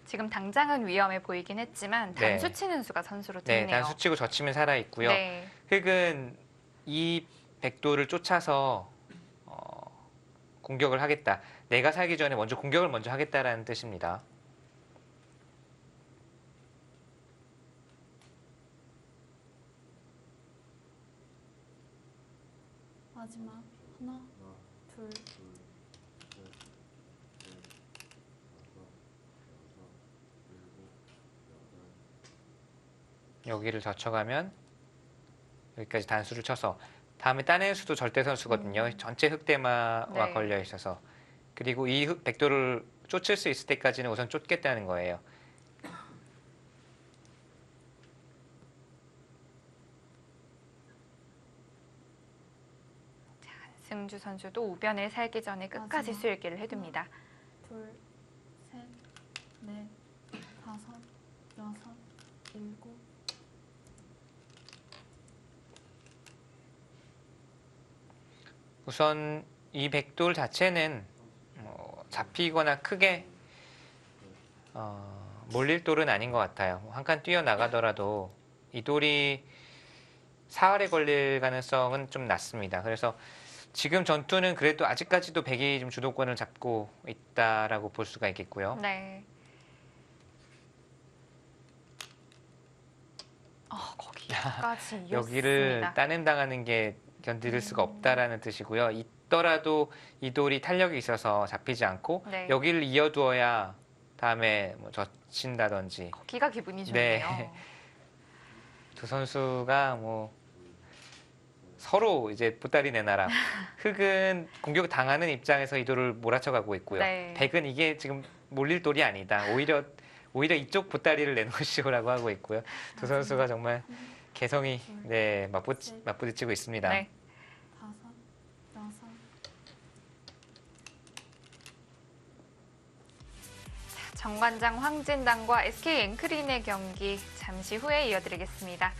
지금 당장은 위험해 보이긴 했지만 네. 단수 치는 수가 선수로 네, 됐네요. 단수 치고 젖히면 살아 있고요. 네, 흙은 이 백도를 쫓아서 공격을 하겠다. 내가 살기 전에 먼저 공격을 먼저 하겠다라는 뜻입니다. 마지막 하나, 둘, 여기를 젖혀가면 여기까지 단수를 쳐서 다음에 따낼 수도 절대 선수거든요. 전체 흑대마와 네. 걸려 있어서 그리고 이 백도를 쫓을 수 있을 때까지는 우선 쫓겠다는 거예요. 승주 선수도 우변을 살기 전에 끝까지 마지막. 수일기를 해둡니다. 둘, 셋, 넷, 다섯, 여섯, 일곱. 우선 이 백돌 자체는 잡히거나 크게 몰릴 돌은 아닌 것 같아요. 한 칸 뛰어나가더라도 이 돌이 사활에 걸릴 가능성은 좀 낮습니다. 그래서 지금 전투는 그래도 아직까지도 백이 좀 주도권을 잡고 있다라고 볼 수가 있겠고요. 네. 거기까지 이었습니다. 여기를 따냄당하는 게 견딜 수가 없다라는 뜻이고요. 있더라도 이 돌이 탄력이 있어서 잡히지 않고 네. 여기를 이어두어야 다음에 뭐 젖힌다든지 거기가 기분이 네. 좋네요. 두 선수가 뭐 서로 이제 보따리 내놔라. 흙은 공격 당하는 입장에서 이 돌을 몰아쳐가고 있고요. 네. 백은 이게 지금 몰릴 돌이 아니다. 오히려 이쪽 보따리를 내놓으시오라고 하고 있고요. 두 선수가 정말 개성이 네, 맞부딪히고 있습니다. 네. 다섯, 여섯. 정관장 황진단과 SK 앵크린의 경기 잠시 후에 이어드리겠습니다.